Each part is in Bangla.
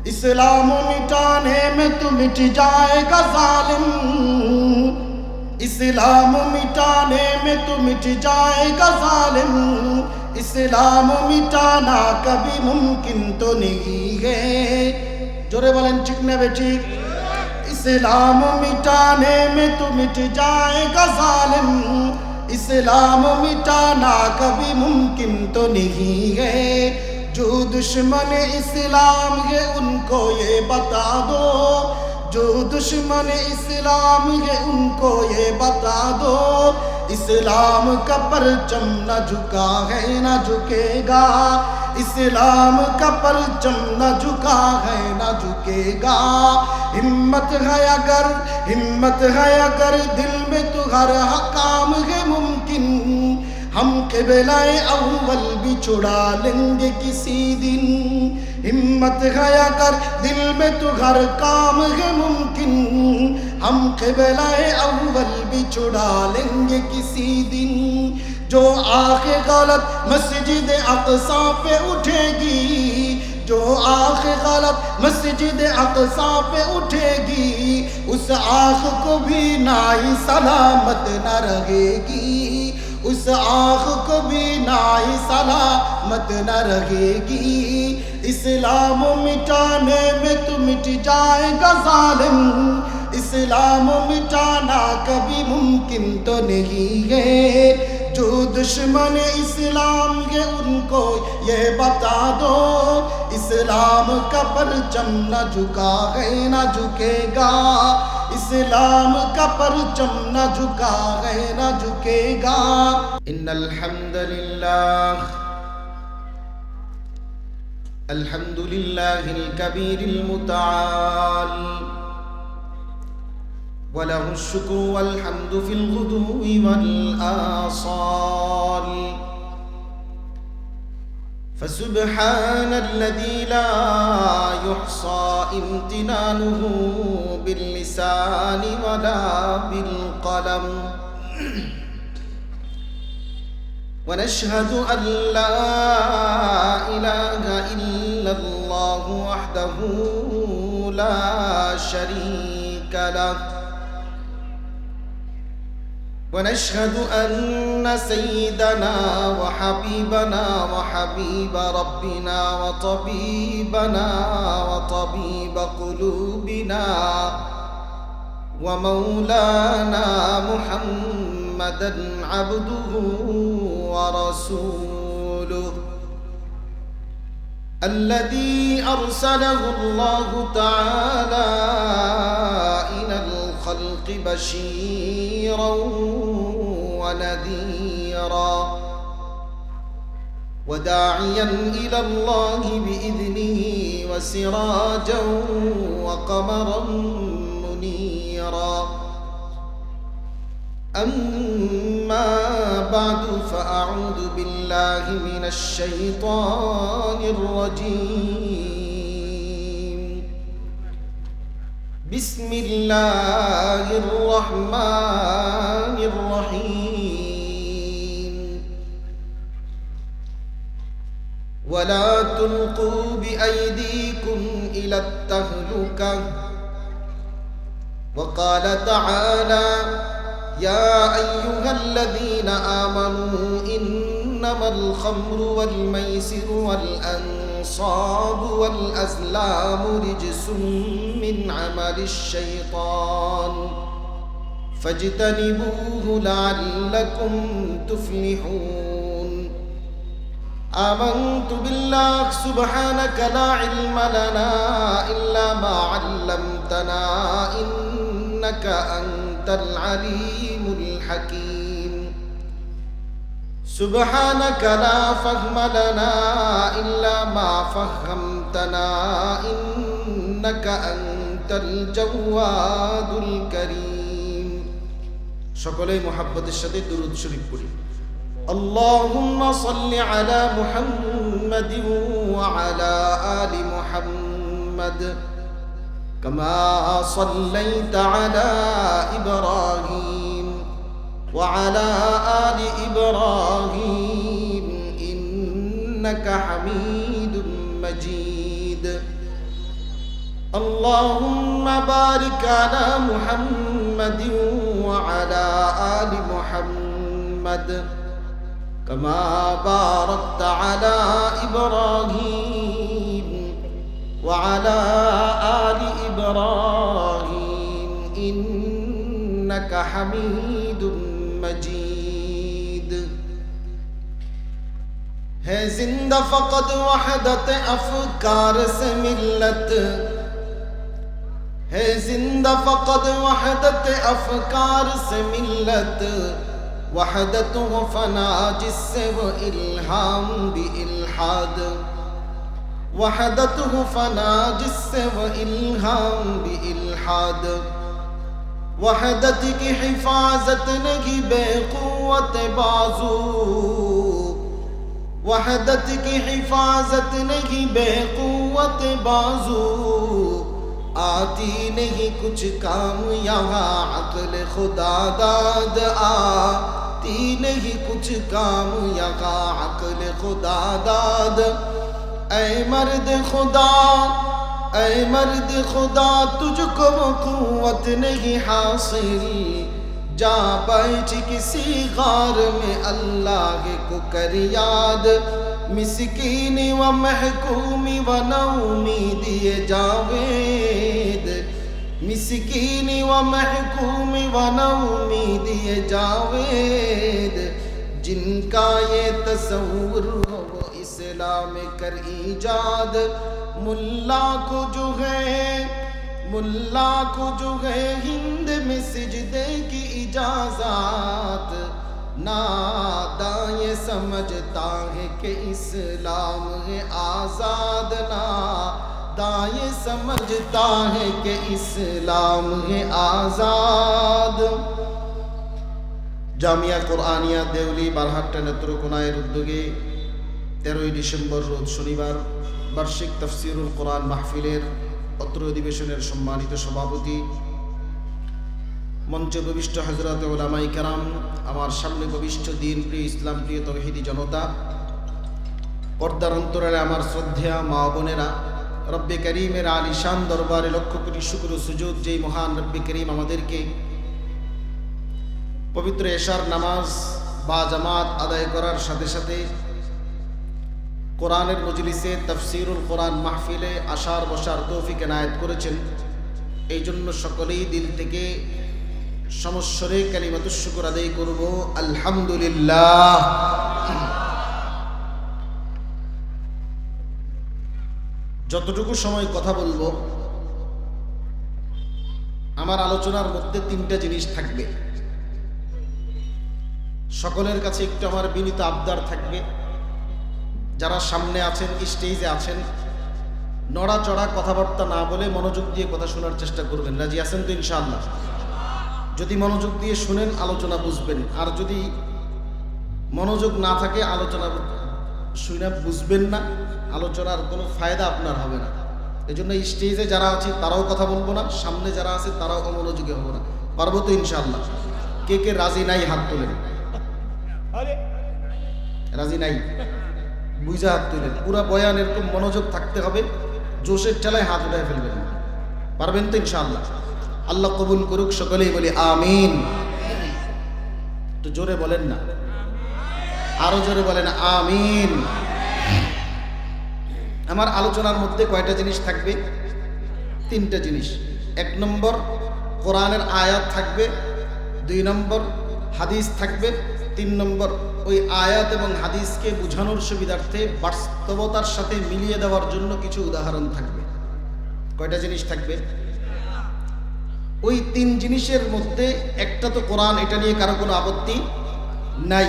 इस्लाम मिटाने में तो मिट जाएगा जालिम, इस्लाम मिटाने में तो मिट जाएगा जालिम, इस्लाम मिटाना कभी मुमकिन तो नहीं है। जोरे बोलें ठीक ना बेटी। इस्लाम मिटाने में तो मिट जाएगा जालिम, इस्लाम मिटाना कभी मुमकिन तो नहीं है। जो दुश्मन इस्लाम है उनको ये बता दो, जो दुश्मन इस्लाम है उनको ये बता दो, इस्लाम का परचम न झुका है न झुकेगा, इस्लाम का परचम न झुका है न झुकेगा। हिम्मत है अगर दिल में तो हर काम है मुमकिन, हम क़िबला-ए अव्वल भी छुड़ा लेंगे किसी दिन। हिम्मत है अगर दिल में तो हर काम है मुमकिन, हम क़िबला-ए अव्वल भी छुड़ा लेंगे किसी दिन। जो आँखें गलत मस्जिद अक़सा पे उठेगी, जो आँख गलत मस्जिद अक़सा पे उठेगी, उस आँख को भी नाई सलामत न रहेगी, उस आँख को भी नाई सलामत न रहेगी। इस्लाम मिटाने में तो मिट जाएगा जालिम, इस्लाम मिटाना कभी मुमकिन तो नहीं है। जो दुश्मन इस्लाम है उनको ये बता दो, इस्लाम का परचम न झुका है न झुकेगा, इस्लाम का परचम न झुका है न झुकेगा। इन्नल हम्दुलिल्लाह अल्हम्दुलिल्लाहिल कबीरिल मुतआल वलहु शुक्र वल हम्दु फिल गुदुवी वल आसाल। फसुब्हानल्लज़ी ला युहसा इम्तिनानुहु बिल्लिसानि वला बिलक़लम। वनशहदु अल्ला इलाहा इल्लल्लाहु वहदहु ला शरीक लह। ونشهد أن سيدنا وحبيبنا وحبيب ربنا وطبيبنا وطبيب قلوبنا ومولانا محمدا عبده ورسوله الذي أرسله الله تعالى إلى الخلق بشيرا ونذيرا وداعيا إلى الله بإذنه وسراجا وقمرا منيرا. أما بعد فأعوذ بالله من الشيطان الرجيم. بسم الله الرحمن الرحيم. ولا تلقوا بأيديكم إلى التهلكة. وقال تعالى يا أيها الذين آمنوا إنما الخمر والميسر والأنصاب والأزلام رجس من عمل الشيطان فاجتنبوه لعلكم تفلحون. آمنت بالله سبحانك لا علم لنا إلا ما علمتنا إنك أنت العليم الحكيم. سبحانك لا فهم لنا إلا ما فهمتنا إنك أنت الجواد الكريم. সকলেই মুহাব্বতের সাথে দুরূদ শরীফ পড়ি। اللهم صل على محمد وعلى آل محمد كما صليت على إبراهيم وعلى آل إبراهيم إنك حميد مجيد. اللهم بارك على محمد وعلى آل محمد كما باركت على إبراهيم وعلى آل إبراهيم إنك حميد مجيد ہے زندہ فقط وحدت افکار سے ملت ہے زندہ فقط وحدت افکار سے ملت وحدت و فنا جس سے وہ الہام بھی الحاد وحدت و فنا جس سے وہ الہام بھی الحاد وحدت کی حفاظت نہیں بے قوت بازو وحدت کی حفاظت نہیں بے قوت بازو آتی نہیں کچھ کام یہاں عقل خدا داد آتی نہیں کچھ کام یہاں عقل خدا داد اے مرد خدا تجھ کو وہ قوت نہیں حاصل جا بیٹھ کسی غار میں اللہ کو کر یاد مسکین و محکوم و نومیدی جاوید مسکین و محکوم و نومیدی جاوید جن کا یہ تصور ہو وہ اسلام کر ایجاد ملا کو جو ہے ہند میں سجدے کی اجازت ناداں یہ سمجھتا ہے کہ اسلام ہے آزاد ناداں یہ سمجھتا ہے کہ اسلام ہے آزاد জামিয়া কোরআনিয়া দেউলি বারহাট্টা নেত্রকোনায়ের উদ্যোগে 13 ডিসেম্বর রোজ শনিবার বার্ষিক তাফসিরুল কোরআন মাহফিলের অত্র অধিবেশনের সম্মানিত সভাপতি মঞ্চে উপবিষ্ট হযরত উলামায়ে কেরাম, আমার সামনে উপবিষ্ট দিন প্রিয় ইসলাম প্রিয় তৌহিদি জনতা, পর্দার অন্তরালে আমার শ্রদ্ধেয়া মা বোনেরা, রব্বে করিমের আলিশান দরবারে লক্ষ কোটি শুকর ও সুজুদ যেই মহান রব্বে করিম আমাদেরকে পবিত্র এশার নামাজ বা জামাত আদায় করার সাথে সাথে কোরআনের মজলিসে তাফসিরুল কোরআন মাহফিলে আসার বসার তৌফিক এনায়েত করেছেন। এই জন্য সকলেই দিল থেকে সমস্বরে কালিমাতুশ শুকর আদায় করব আলহামদুলিল্লাহ। যতটুকু সময় কথা বলবো আমার আলোচনার মধ্যে 3টা জিনিস থাকবে। সকলের কাছে একটু আমার বিনীত আবদার থাকবে, যারা সামনে আছেন স্টেজে আছেন নড়াচড়া কথাবার্তা না বলে মনোযোগ দিয়ে কথা শোনার চেষ্টা করবেন। রাজি আছেন তো ইনশাআল্লাহ? যদি মনোযোগ দিয়ে শুনেন আলোচনা বুঝবেন, আর যদি মনোযোগ না থাকে আলোচনা শুনে বুঝবেন না, আলোচনার কোনো ফায়দা আপনার হবে না। এই জন্য স্টেজে যারা আছে তারাও কথা বলবো না, সামনে যারা আছে তারাও অমনোযোগী হবো না। পারবো তো ইনশাআল্লাহ? কে কে রাজি নাই হাত তোলেন। রাজি নাই বুঝা হাত তুলেন। পুরা বয়ান এরকম মনোযোগ থাকতে হবে, জোশের ঠেলায় হাত উঠায় ফেলবেন। পারবেন তো ইনশাআল্লাহ? আল্লাহ কবুল করুক, সকলেই বলি আমিন। তো জোরে বলেন না, আরো জোরে বলেন আমিন। আমার আলোচনার মধ্যে কয়টা জিনিস থাকবে? 3টা জিনিস। 1 নম্বর কোরআনের আয়াত থাকবে, 2 নম্বর হাদিস থাকবে, 3 নম্বর ওই আয়াত এবং হাদিসকে বোঝানোর সুবিধার্থে বাস্তবতার সাথে মিলিয়ে দেওয়ার জন্য কিছু উদাহরণ থাকবে। কয়টা জিনিস থাকবে? ওই 3 জিনিসের মধ্যে একটা তো কোরআন, এটা নিয়ে কারো কোনো আপত্তি নাই।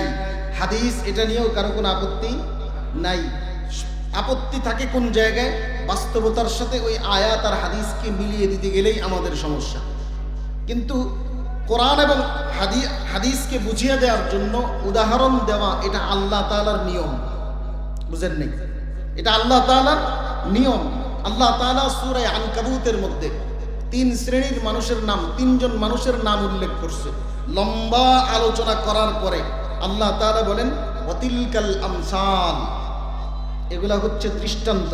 হাদিস, এটা নিয়েও কারো কোনো আপত্তি নাই। আপত্তি থাকে কোন জায়গায়? বাস্তবতার সাথে ওই আয়াত আর হাদিসকে মিলিয়ে দিতে গেলেই আমাদের সমস্যা। কিন্তু কোরআন এবং হাদিসকে বুঝিয়ে দেওয়ার জন্য উদাহরণ দেওয়া, এটা আল্লাহ তাআলার নিয়ম। বুঝেন নাই? এটা আল্লাহ তাআলার নিয়ম। আল্লাহ তাআলা সূরা আনকাবুতের মধ্যে 3 শ্রেণীর মানুষের নাম, 3 জন মানুষের নাম উল্লেখ করছে। লম্বা আলোচনা করার পরে আল্লাহ তাআলা বলেন ওয়াতিলকাল আমসাল, এগুলা হচ্ছে দৃষ্টান্ত,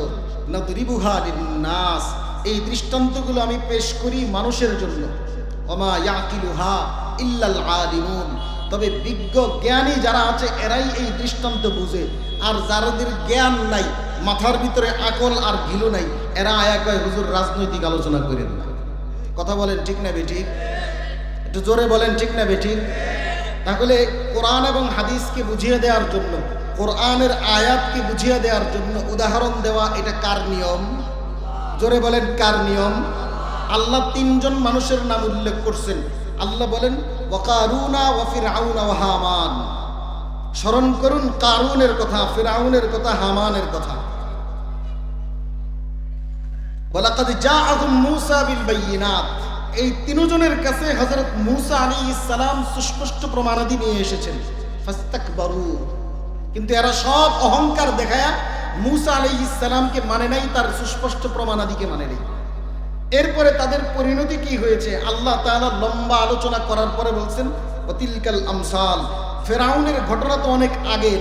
নাদরিবুহা লিন্নাস, এই দৃষ্টান্তগুলো আমি পেশ করি মানুষের জন্য। ওমা ইয়াকিলুহা ইল্লাল আলিমুন, তবে বিজ্ঞ জ্ঞানী যারা আছে এরাই এই দৃষ্টান্ত বুঝে। আর যাদের জ্ঞান নাই, মাথার ভিতরে আকল আর ঘিলু নাই, এরা আয়া কয় হুজুর রাজনৈতিক আলোচনা করেন না। কথা বলেন ঠিক না বেঠিক? একটু জোরে বলেন ঠিক না বেঠিক? তাহলে কোরআন এবং হাদিসকে বুঝিয়ে দেওয়ার জন্য, কোরআনের আয়াতকে বুঝিয়ে দেওয়ার জন্য উদাহরণ দেওয়া, এটা কার নিয়ম? জোরে বলেন কার নিয়ম? আল্লাহ তিনজন মানুষের নাম উল্লেখ করছেন। আল্লাহ বলেন ওয়াকারুনা ওয়া ফিরআউনা ওয়া হামান। স্মরণ করুন কারুনের কথা, ফিরআউনের কথা, হামানের কথা। ওয়ালাকাদ জাআহুম মূসা বিল বায়িনাত, এই তিনজনের কাছে হযরত মূসা আলাইহিস সালাম সুস্পষ্ট প্রমাণাদি নিয়ে এসেছেন। ফাস্তাকবারু, কিন্তু এরা সব অহংকার দেখায়া মূসা আলাইহিস সালামকে মানে নাই, তার সুস্পষ্ট প্রমাণাদিকে মানে নাই। এরপরে তাদের পরিণতি কি হয়েছে আল্লাহ তাআলা লম্বা আলোচনা করার পরে বলছেন ওয়াতিলকাল আমসাল। ফেরাউনের ঘটনা তো অনেক আগের,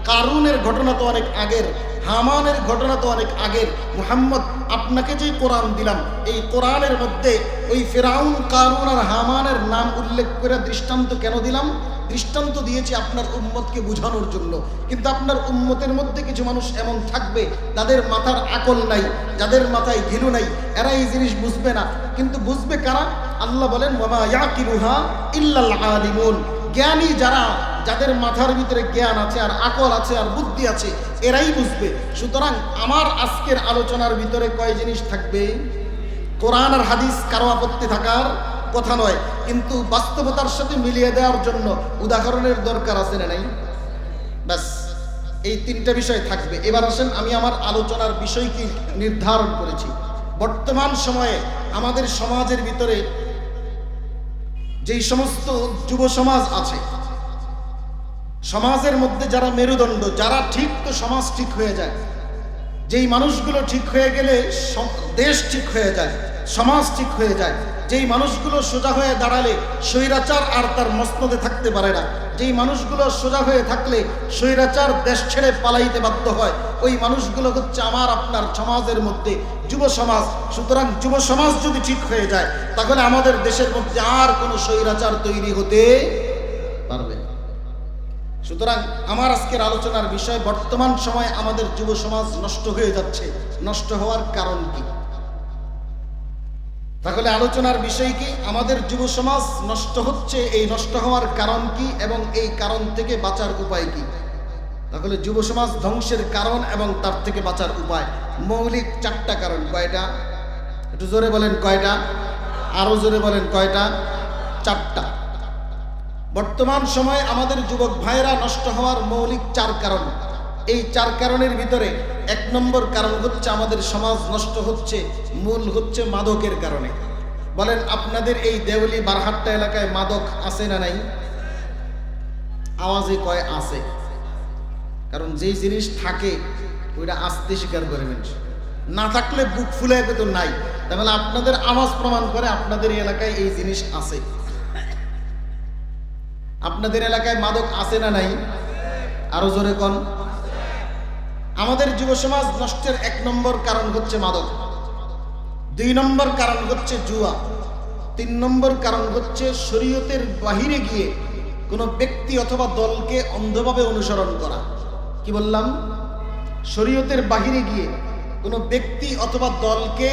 কারুনের ঘটনা তো অনেক আগের, হামানের ঘটনা তো অনেক আগের। মুহাম্মদ আপনাকে যে কোরআন দিলাম, এই কোরআনের মধ্যে ওই ফেরাউন, কারুন আর হামানের নাম উল্লেখ করে দৃষ্টান্ত কেন দিলাম? দৃষ্টান্ত দিয়েছি আপনার উম্মতকে বোঝানোর জন্য। কিন্তু আপনার উম্মতের মধ্যে কিছু মানুষ এমন থাকবে যাদের মাথার আকল নাই, যাদের মাথায় ঘিলু নাই, এরা এই জিনিস বুঝবে না। কিন্তু বুঝবে কারা? আল্লাহ বলেন ওয়ামা ইয়াকিলুহা ইল্লাল আলিমুন। জ্ঞানী যারা, যাদের মাথার ভিতরে জ্ঞান আছে আর আকল আছে আর বুদ্ধি আছে, এরাই বুঝবে। সুতরাং আমার আজকের আলোচনার ভিতরে কয় জিনিস থাকবে? কোরআন আর হাদিস কারো আপত্তি থাকার কথা নয়, কিন্তু বাস্তবতার সাথে মিলিয়ে দেওয়ার জন্য উদাহরণের দরকার আছে না নাই? ব্যাস, এই তিনটা বিষয় থাকবে। এবার আসেন, আমি আমার আলোচনার বিষয় কি নির্ধারণ করেছি। বর্তমান সময়ে আমাদের সমাজের ভিতরে যেই সমস্ত যুব সমাজ আছে, সমাজের মধ্যে যারা মেরুদণ্ড, যারা ঠিক, তো সমাজ ঠিক হয়ে যায়। যেই মানুষগুলো ঠিক হয়ে গেলে দেশ ঠিক হয়ে যায়, সমাজ ঠিক হয়ে যায়। যেই মানুষগুলো সোজা হয়ে দাঁড়ালে স্বৈরাচার আর তার মসনদে থাকতে পারে না, যেই মানুষগুলো সোজা হয়ে থাকলে স্বৈরাচার দেশ ছেড়ে পালাইতে বাধ্য হয়, ওই মানুষগুলো হচ্ছে আমার আপনার সমাজের মধ্যে যুব সমাজ। সুতরাং যুব সমাজ যদি ঠিক হয়ে যায়, তাহলে আমাদের দেশের মধ্যে আর কোনো স্বৈরাচার তৈরি হতে পারবে না। সুতরাং আমার আজকের আলোচনার বিষয়, বর্তমান সময়ে আমাদের যুব সমাজ নষ্ট হয়ে যাচ্ছে। নষ্ট হওয়ার কারণ কি? তাহলে আলোচনার বিষয় কি? আমাদের যুব সমাজ নষ্ট হচ্ছে, এই নষ্ট হওয়ার কারণ কি এবং এই কারণ থেকে বাঁচার উপায় কি? তাহলে যুব সমাজ ধ্বংসের কারণ এবং তার থেকে বাঁচার উপায়, মৌলিক চারটা কারণ। কয়টা? একটু জোরে বলেন কয়টা? আরো জোরে বলেন কয়টা? চারটা। বর্তমান সময়ে আমাদের যুবক ভাইরা নষ্ট হওয়ার মৌলিক চার কারণ। এই চার কারণের ভিতরে এক নম্বর কারণ হচ্ছে আমাদের সমাজ নষ্ট হচ্ছে, মূল হচ্ছে মাদকের কারণে। বলেন, আপনাদের এই দেওলি বারহাট্টা এলাকায় মাদক আছে না নাই? আওয়াজে কয় আছে, কারণ যেই জিনিস থাকে ওইটা আসতে স্বীকার করে মানুষ, না থাকলে বুক ফুলে তো নাই। তাহলে আপনাদের আওয়াজ প্রমাণ করে আপনাদের এলাকায় এই জিনিস আছে। আপনাদের এলাকায় মাদক আছে না নাই? আরো জোরে কোন। আমাদের যুব সমাজ নষ্টের এক নম্বর কারণ হচ্ছে মাদক, দুই নম্বর কারণ হচ্ছে জুয়া, তিন নম্বর কারণ হচ্ছে শরীয়তের বাহিরে গিয়ে কোনো ব্যক্তি অথবা দলকে অন্ধভাবে অনুসরণ করা। কি বললাম? শরীয়তের বাহিরে গিয়ে কোনো ব্যক্তি অথবা দলকে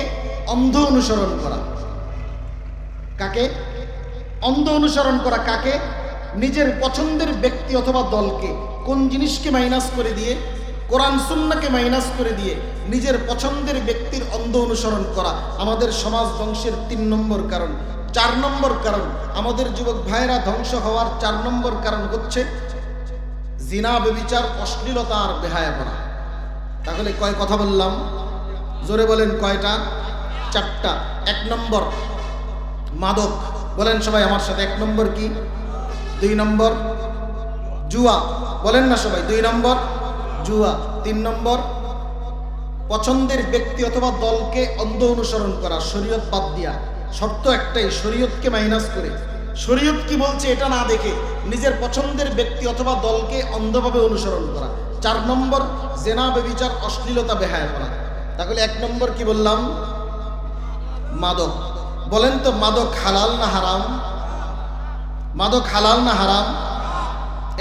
অন্ধ অনুসরণ করা। কাকে অন্ধ অনুসরণ করা? কাকে? নিজের পছন্দের ব্যক্তি অথবা দলকে কোন জিনিসকে মাইনাস করে দিয়ে, কোরআন সুন্নাহকে মাইনাস করে দিয়ে নিজের পছন্দের ব্যক্তির অন্ধ অনুসরণ করা আমাদের সমাজ ধ্বংসের তিন নম্বর কারণ। চার নম্বর কারণ, আমাদের যুবক ভাইরা ধ্বংস হওয়ার চার নম্বর কারণ হচ্ছে জিনা, ব্যভিচার, অশ্লীলতা আর বেহায়াপনা। তাহলে কয় কথা বললাম? জোরে বলেন কয়টা? চারটা। এক নম্বর মাদক, বলেন সবাই আমার সাথে। এক নম্বর কি? দুই নম্বর জুয়া, বলেন না সবাই। দুই নম্বর জুয়া। তিন নম্বর পছন্দের ব্যক্তি অথবা দলকে অন্ধ অনুসরণ করা, শরীয়ত বাদ দিয়া। শর্ত একটাই, শরীয়তকে মাইনাস করে, শরীয়ত কি বলছে এটা না দেখে নিজের পছন্দের ব্যক্তি অথবা দলকে অন্ধভাবে অনুসরণ করা। চার নম্বর জেনা, ব্যভিচার, অশ্লীলতা, বেহায়াপনা। তাহলে এক নম্বর কি বললাম? মাদক। বলেন তো মাদক হালাল না হারাম? মাদক হালাল না হারাম?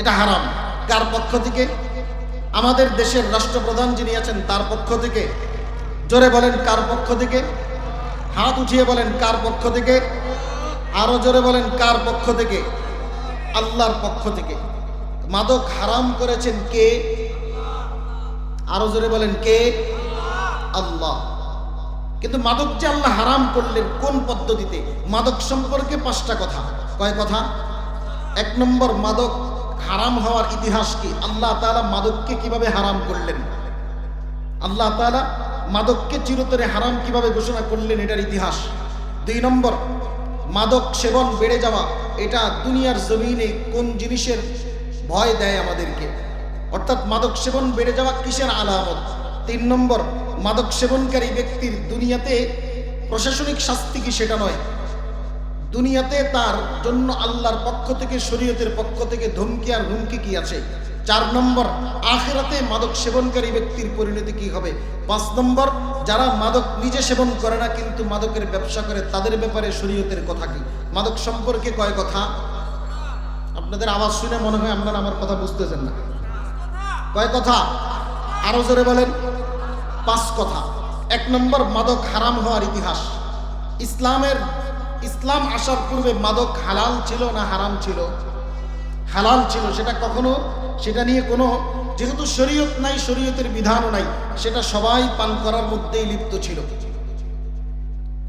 এটা হারাম। কার পক্ষ থেকে? আমাদের দেশের রাষ্ট্রপ্রধান যিনি আছেন তার পক্ষ থেকে। জোরে বলেন কার পক্ষ থেকে? হাত উঠিয়ে বলেন কার পক্ষ থেকে? আরো জোরে বলেন কার পক্ষ থেকে? আল্লাহর পক্ষ থেকে। মাদক হারাম করেছেন কে? আরো জোরে বলেন কে? আল্লাহ। কিন্তু মাদক যে আল্লাহ হারাম করলেন কোন পদ্ধতিতে? মাদক সম্পর্কে 5টা কথা। কয় কথা? 1 নম্বর, মাদক হারাম হওয়ার ইতিহাস কি? আল্লাহ তাআলা মাদককে কিভাবে হারাম করলেন? আল্লাহ তাআলা মাদককে চিরতরে হারাম কিভাবে ঘোষণা করলেন, এটার ইতিহাস। 2 নম্বর, মাদক সেবন বেড়ে যাওয়া, এটা দুনিয়ার জমিনে কোন জিনিসের ভয় দেয় আমাদেরকে? অর্থাৎ মাদক সেবন বেড়ে যাওয়া কিসের আলামত? 3 নম্বর, মাদক সেবনকারী ব্যক্তির দুনিয়াতে প্রশাসনিক শাস্তি কি সেটা নয়, দুনিয়াতে তার জন্য আল্লাহর পক্ষ থেকে শরীয়তের পক্ষ থেকে ধমকি আর হুমকি কি আছে? 4 নম্বর, আখিরাতে মাদক সেবনকারী ব্যক্তির পরিণতি কি হবে? 5 নম্বর, যারা মাদক নিজে সেবন করে না কিন্তু মাদকের ব্যবসা করে তাদের ব্যাপারে শরীয়তের কথা কি? মাদক সম্পর্কে কয় কথা? আপনাদের আওয়াজ শুনে মনে হয় আপনারা আমার কথা বুঝতেছেন না। কয় কথা? আরো জোরে বলেন। 5 কথা। 1 নম্বর, মাদক হারাম হওয়ার ইতিহাস। ইসলাম আসার পূর্বে মাদক হালাল ছিল না হারাম ছিল? হালাল ছিল। সেটা কখনো, সেটা নিয়ে কোনো, যেহেতু শরীয়ত নাই, শরীয়তের বিধানও নাই, সেটা সবাই পান করার মধ্যেই লিপ্ত ছিল।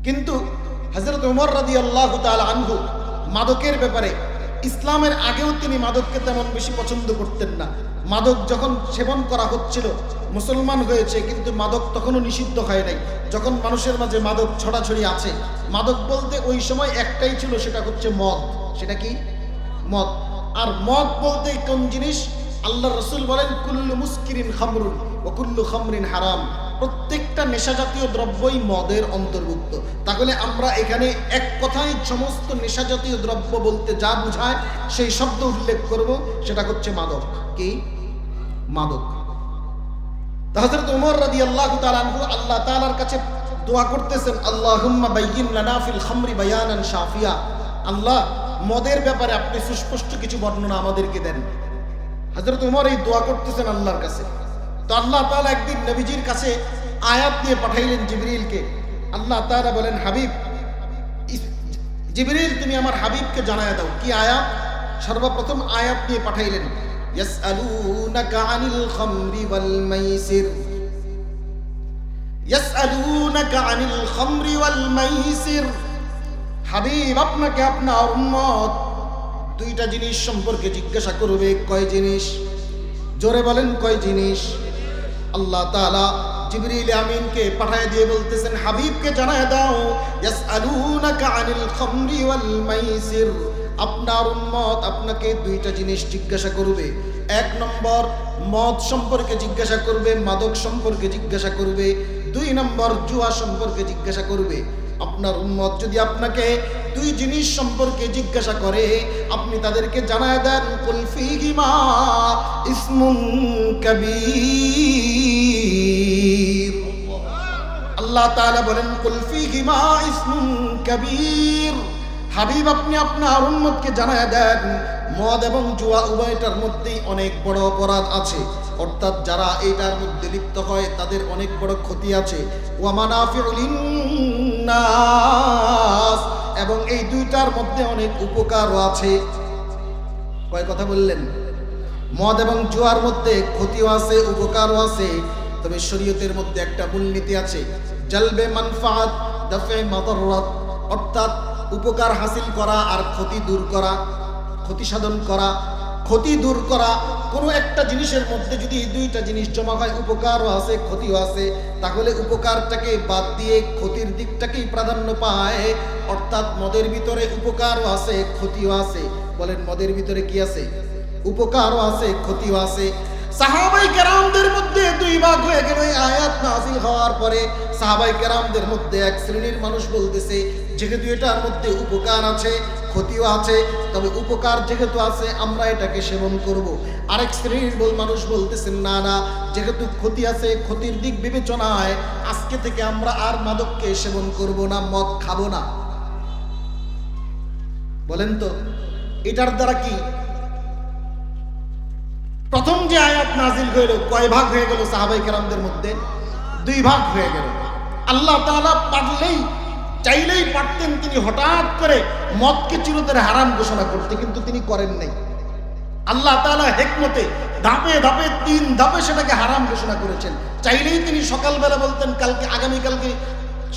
কিন্তু হযরত ওমর রাদিয়াল্লাহু তাআলা আনহু মাদকের ব্যাপারে, ইসলামের আগেও তিনি মাদককে তেমন বেশি পছন্দ করতেন না। মাদক যখন সেবন করা হচ্ছিল, মুসলমান হয়েছে কিন্তু মাদক তখনও নিষিদ্ধ হয় নাই। যখন মানুষের মাঝে মাদক ছড়াছড়ি আছে, মাদক বলতে ওই সময় একটাই ছিল, সেটা হচ্ছে মদ। সেটা কি? মদ। আর মদ বলতে কোন জিনিস? আল্লাহ রাসূল বলেন কুল্লু মুসকিরিন খামরুন ওয়া কুল্লু খামরিন হারাম। প্রত্যেকটা নেশাজাতীয় দ্রব্যই মদের অন্তর্ভুক্ত। তাহলে আমরা এখানে এক কথায় সমস্ত নেশাজাতীয় দ্রব্য বলতে যা বোঝায় সেই শব্দ উল্লেখ করব, সেটা হচ্ছে মাদক। কি? মাদক। হযরত ওমর রাদিয়াল্লাহু তাআলা আনহু আল্লাহ তাআলার কাছে দোয়া করতেছেন, আল্লাহুম্মা বাইয়িন লানা ফিল খামরি বায়ানান শাফিয়া। আল্লাহ, মদের ব্যাপারে আপনি সুস্পষ্ট কিছু বর্ণনা আমাদেরকে দেন। হযরত ওমর এই দোয়া করতেছেন আল্লাহর কাছে। তো আল্লাহ তাআলা একদিন নবীজির কাছে আয়াত দিয়ে পাঠাইলেন জিবরিলকে। আল্লাহ তাআলা বলেন, হাবিব জিবরিল, তুমি আমার হাবিবকে জানায়া দাও। কি আয়াত? সর্বপ্রথম আয়াত দিয়ে পাঠাইলেন, ইয়াসআলুনাকা আনিল খামরি ওয়াল মাইসির। ইয়াসআলুনাকা আনিল খামরি ওয়াল মাইসির। হাবিব, আপনাকে আপনার উম্মত 2টা জিনিস সম্পর্কে জিজ্ঞাসা করবে। কয় জিনিস? জোরে বলেন কয় জিনিস? আল্লাহ তাআলা জিবরিল আমিনকে পাঠায় দিয়ে বলতেছেন, হাবিবকে জানায় দাও, ইয়াসআলুনাকা আনিল খামরি ওয়াল মাইসির। আপনার উম্মত আপনাকে 2টা জিনিস জিজ্ঞাসা করবে। 1 নম্বর, মদ সম্পর্কে জিজ্ঞাসা করবে, মাদক সম্পর্কে জিজ্ঞাসা করবে। 2 নম্বর, জুয়া সম্পর্কে জিজ্ঞাসা করবে। আপনার উম্মত যদি আপনাকে 2 জিনিস সম্পর্কে জিজ্ঞাসা করে, আপনি তাদেরকে জানায় দেন, কুল ফীহিমা ইসমুন কাবীর। আল্লাহ তাআলা বলেন, কুল ফীহিমা ইসমুন কাবীর। হাবিব, আপনি আপনার উম্মতকে জানায় দেন, মদ এবং জুয়া উভয়টার মধ্যেই অনেক বড় অপরাধ আছে। অর্থাৎ যারা এইটার মধ্যে লিপ্ত হয় তাদের অনেক বড় ক্ষতি আছে। ওয়া মানাফিউ লিন-নাস, এবং এই 2টার মধ্যে অনেক উপকারও আছে। কয় কথা বললেন? মদ এবং জুয়ার মধ্যে ক্ষতিও আছে, উপকারও আছে। তবে শরীয়তের মধ্যে একটা মূলনীতি আছে, জালবে মানফাআত দাফে মাদাররাত। অর্থাৎ উপকার হাসিল করা আর ক্ষতি দূর করা, ক্ষতি সাধন করা, ক্ষতি দূর করা। কোনো একটা জিনিসের মধ্যে যদি 2টা জিনিস জমা হয়, উপকারও আছে ক্ষতিও আছে, তাহলে উপকারটাকে বাদ দিয়ে ক্ষতির দিকটাকেই প্রাধান্য পায়। অর্থাৎ মদের ভিতরে উপকারও আছে ক্ষতিও আছে। বলেন, মদের ভিতরে কি আছে? উপকারও আছে ক্ষতিও আছে। সাহাবাই কেরামদের মধ্যে দুই ভাগ হয়ে গেল এই আয়াত নাযিল হওয়ার পরে। সাহাবাই কেরামদের মধ্যে এক শ্রেণীর মানুষ বলতেছে, যেহেতু এটার মধ্যে উপকার আছে ক্ষতিও আছে, তবে উপকার যেহেতু আছে আমরা এটাকে সেবন করব। আরেক শ্রেণীর মানুষ বলতেছেন, না না, যেহেতু ক্ষতি আছে, ক্ষতির দিক বিবেচনায় আজকে থেকে আমরা আর মাদককে সেবন করব না, মদ খাবো না। বলেন তো এটার দ্বারা কি প্রথম যে আয়াত নাজিল হইল কয় ভাগ হয়ে গেল? সাহাবাই কেরামদের মধ্যে দুই ভাগ হয়ে গেল। আল্লাহ তাআলা পারলেই চাইলেই পারতেন তিনি হঠাৎ করে মদকে চিরতরে হারাম ঘোষণা করতে, কিন্তু তিনি করেন নাই। আল্লাহ তাআলা হিকমতে ধাপে ধাপে 3 ধাপে সেটাকে হারাম ঘোষণা করেছেন। চাইলেই তিনি সকালবেলা বলতেন কালকে, আগামীকালকে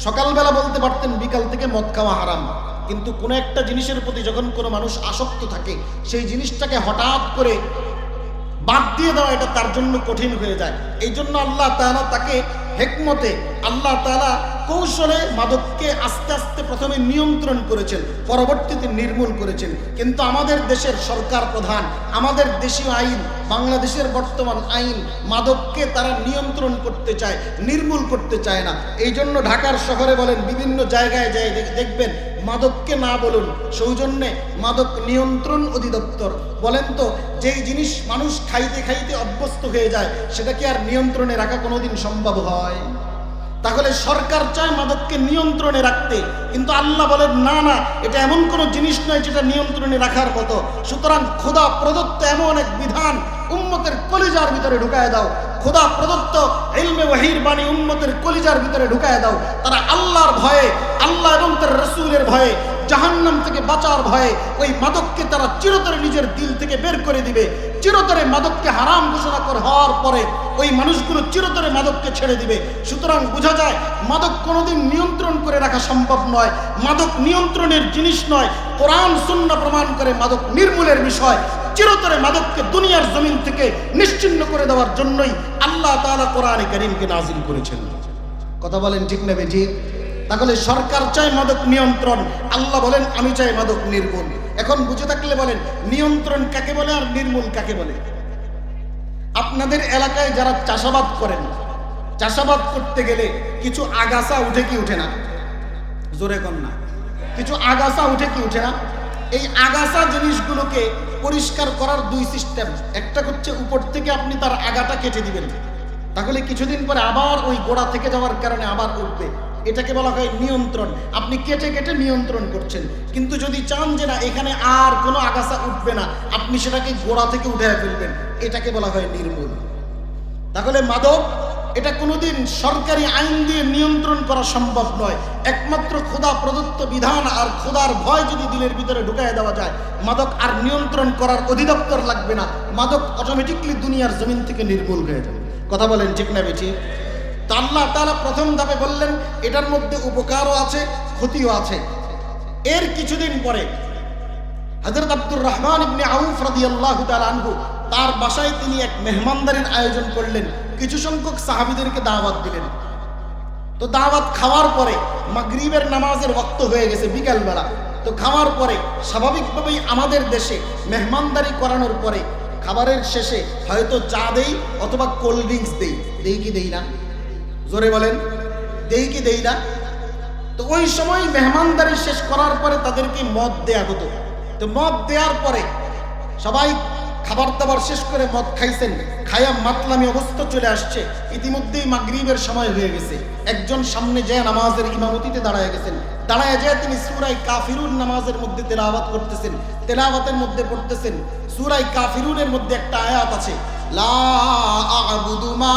সকালবেলা বলতে পারতেন বিকাল থেকে মদ খাওয়া হারাম। কিন্তু কোনো একটা জিনিসের প্রতি যখন কোনো মানুষ আসক্ত থাকে, সেই জিনিসটাকে হঠাৎ করে বাদ দিয়ে দেওয়া এটা তার জন্য কঠিন হয়ে যায়। এই জন্য আল্লাহ তাআলা তাকে হিকমতে, আল্লাহ তাআলা কৌশলে মাদককে আস্তে আস্তে প্রথমে নিয়ন্ত্রণ করেছেন, পরবর্তীতে নির্মূল করেছেন। কিন্তু আমাদের দেশের সরকার প্রধান, আমাদের দেশীয় আইন, বাংলাদেশের বর্তমান আইন মাদককে তারা নিয়ন্ত্রণ করতে চায়, নির্মূল করতে চায় না। এই জন্য ঢাকার শহরে বলেন, বিভিন্ন জায়গায় যায় দেখবেন মাদককে না বলুন, সৌজন্যে মাদক নিয়ন্ত্রণ অধিদপ্তর। বলেন তো যেই জিনিস মানুষ খাইতে খাইতে অভ্যস্ত হয়ে যায়, সেটা কি আর নিয়ন্ত্রণে রাখা কোনোদিন সম্ভব হয়? তাহলে সরকার চায় মাদককে নিয়ন্ত্রণে রাখতে, কিন্তু আল্লাহ বলেন না না, এটা এমন কোনো জিনিস নয় যেটা নিয়ন্ত্রণে রাখার মতো। সুতরাং খোদা প্রদত্ত এমন এক বিধান উম্মতের কলিজার ভিতরে ঢুকায় দাও, খোদা প্রদত্ত ইলমে ওয়াহির বাণী উম্মতের কলিজার ভিতরে ঢুকায় দাও। তারা আল্লাহর ভয়ে, আল্লাহ এবং তার রাসূলের ভয়ে, জাহান্নাম থেকে বাঁচার ভয়ে ওই মাদককে তারা চিরতরে নিজের দিল থেকে বের করে দিবে। চিরতরে মাদককে হারাম ঘোষণা হওয়ার পরে ওই মানুষগুলো চিরতরে মাদককে ছেড়ে দিবে। সুতরাং বোঝা যায় মাদক কোনোদিন নিয়ন্ত্রণ করে রাখা সম্ভব নয়, মাদক নিয়ন্ত্রণের জিনিস নয়। কোরআন সুন্নাহ প্রমাণ করে মাদক নির্মূলের বিষয়। চিরতরে মাদককে দুনিয়ার জমিন থেকে নিশ্চিহ্ন করে দেওয়ার জন্যই আল্লাহ তাআলা কোরআনে কারীমকে নাজিল করেছেন। কথা বলেন ঠিক না বেঠিক? তাহলে সরকার চায় মাদক নিয়ন্ত্রণ, আল্লাহ বলেন আমি চাই মাদক নির্মূল। এখন বুঝে থাকলে বলেন নিয়ন্ত্রণ কাকে বলে আর নির্মূল কাকে বলে? আপনাদের এলাকায় যারা চাষাবাদ করেন, চাষাবাদ করতে গেলে কিছু আগাছা উঠে কি উঠে না? জোরে কম না, কিছু আগাছা উঠে কি উঠে না? এই আগাছা জিনিসগুলোকে পরিষ্কার করার দুই সিস্টেম। একটা হচ্ছে উপর থেকে আপনি তার আগাটা কেটে দিবেন, তাহলে কিছুদিন পরে আবার ওই গোড়া থেকে যাওয়ার কারণে আবার উঠবে। এটাকে বলা হয় নিয়ন্ত্রণ। আপনি কেটে কেটে নিয়ন্ত্রণ করছেন। কিন্তু যদি চান যে না এখানে আর কোনো আগাছা উঠবে না, আপনি সেটাকে গোড়া থেকে উঠে ফেলবেন, এটাকে বলা হয় নির্মূল। তাহলে মাদক এটা কোনোদিন সরকারি আইন দিয়ে নিয়ন্ত্রণ করা সম্ভব নয়। একমাত্র খোদা প্রদত্ত বিধান আর খোদার ভয় যদি দিলের ভিতরে ঢুকায় দেওয়া যায়, মাদক আর নিয়ন্ত্রণ করার অধিদপ্তর লাগবে না, মাদক অটোমেটিকলি দুনিয়ার জমিন থেকে নির্মূল হয়ে যাবে। কথা বলেন ঠিক না বেঠিক? তা আল্লাহ তাআলা প্রথম ধাপে বললেন এটার মধ্যে উপকারও আছে ক্ষতিও আছে। এর কিছুদিন পরে হযরত আব্দুর রহমান ইবনে আউফ রাদিয়াল্লাহু তাআলা আনহু তার বাসায় তিনি এক মেহমানদারির আয়োজন করলেন, কিছু সংখ্যক সাহাবীদেরকে দাওয়াত দিলেন। তো দাওয়াত খাওয়ার পরে মাগরিবের নামাজের ওয়াক্ত হয়ে গেছে বিকালবেলা। তো খাওয়ার পরে স্বাভাবিকভাবেই আমাদের দেশে মেহমানদারি করানোর পরে খাবারের শেষে হয়তো চা দেই অথবা কোল্ড ড্রিঙ্কস দেই কি দেই না? জোরে বলেন, দেই কি দেই না? তো ওই সময় মেহমানদারি শেষ করার পরে তাদেরকে মদ দেয়া হতো। তো মদ দেওয়ার পরে সবাই খাবার দাবার শেষ করে মদ খাইছেন, খায়া মাতলামি অবস্থা চলে আসছে। ইতিমধ্যেই মাগরিবের সময় হয়ে গেছে। একজন সামনে যায় নামাজের ইমামতিতে দাঁড়ায় গেছেন। দাঁড়ায় যায় তিনি সূরা কাফিরুন নামাজের মধ্যে তেলাওয়াত করতেছেন। তেলাওয়াতের মধ্যে পড়তেছেন সূরা কাফিরুনের মধ্যে একটা আয়াত আছে, লা আ'বুদু মা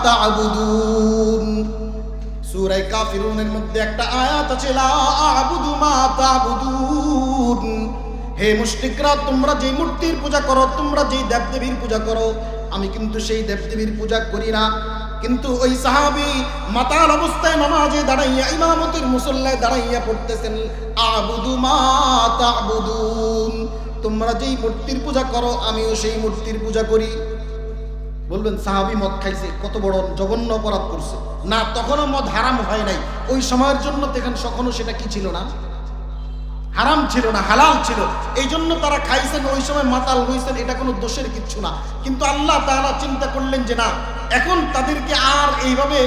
তা'বুদুন। সূরা কাফিরুনের মধ্যে একটা আয়াত আছে, লা আ'বুদু মা তা'বুদুন। হে মুশরিকরা, তোমরা যেই মূর্তির পূজা করো, তোমরা যেই দেবদেবীর পূজা করো, আমি কিন্তু সেই দেবদেবীর পূজা করি না। কিন্তু ওই সাহাবী মাতাল অবস্থায় নামাজে দাঁড়াইয়া ইমামতির মুসল্লায় দাঁড়াইয়া পড়তেছেন, আ'বুদু মা তা'বুদুন। তোমরা যেই মূর্তির পূজা করো আমিও সেই মূর্তির পূজা করি। বলবেন সাহাবী মদ খাইছে, কত বড় জঘন্য অপরাধ করছে। না, তখনও মদ হারাম হয় নাই। ওই সময়ের জন্য তখন সেটা কি ছিল না? হারাম ছিল না, হালাল ছিল, এই জন্য তারা খাইছেন, ওই সময় মাতাল হয়েছেন, এটা কোনো দোষের কিচ্ছু না। কিন্তু আল্লাহ তাআলা চিন্তা করলেন যে না, এখন তাদেরকে আর এইভাবে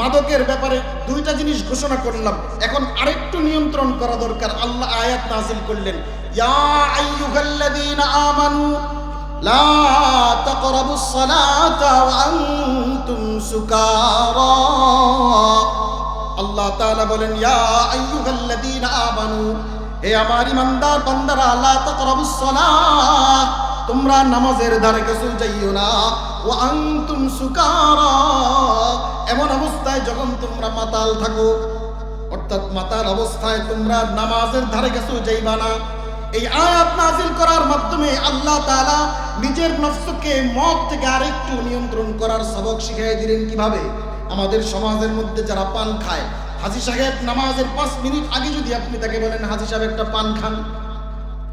মাদকের ব্যাপারে দুইটা জিনিস ঘোষণা করলাম, এখন আরেকটু নিয়ন্ত্রণ করা দরকার। আল্লাহ আয়াত নাযিল করলেন, ইয়া আইয়ুহাল্লাযীনা আমানু লা তাকরাবুস সালাতা ওয়া আনতুম সুকারা। আল্লাহ তাআলা বলেন, ইয়া আইয়ুহাল্লাযীনা আমানু, হে আমার ইমানদার বান্দারা, লা তাকরাবুস সালাহ, তোমরা নামাজের ধারে কাছে যাইও না, ওয়া আনতুম সুকারা, এমন অবস্থায় যখন তোমরা মাতাল থাকো, অর্থাৎ মাতাল অবস্থায় তোমরা নামাজের ধারে কাছে যাইবা না। এই আয়াত নাযিল করার মাধ্যমে আল্লাহ তাআলা নিজের নফসকে মদ থেকে আরেকটু নিয়ন্ত্রণ করার সবক শিখিয়ে দিলেন। কিভাবে? আমাদের সমাজের মধ্যে যারা পান খায়, হাজী সাহেব নামাজের 5 মিনিট আগে যদি আপনি তাকে বলেন, হাজী সাহেব একটা পান খান,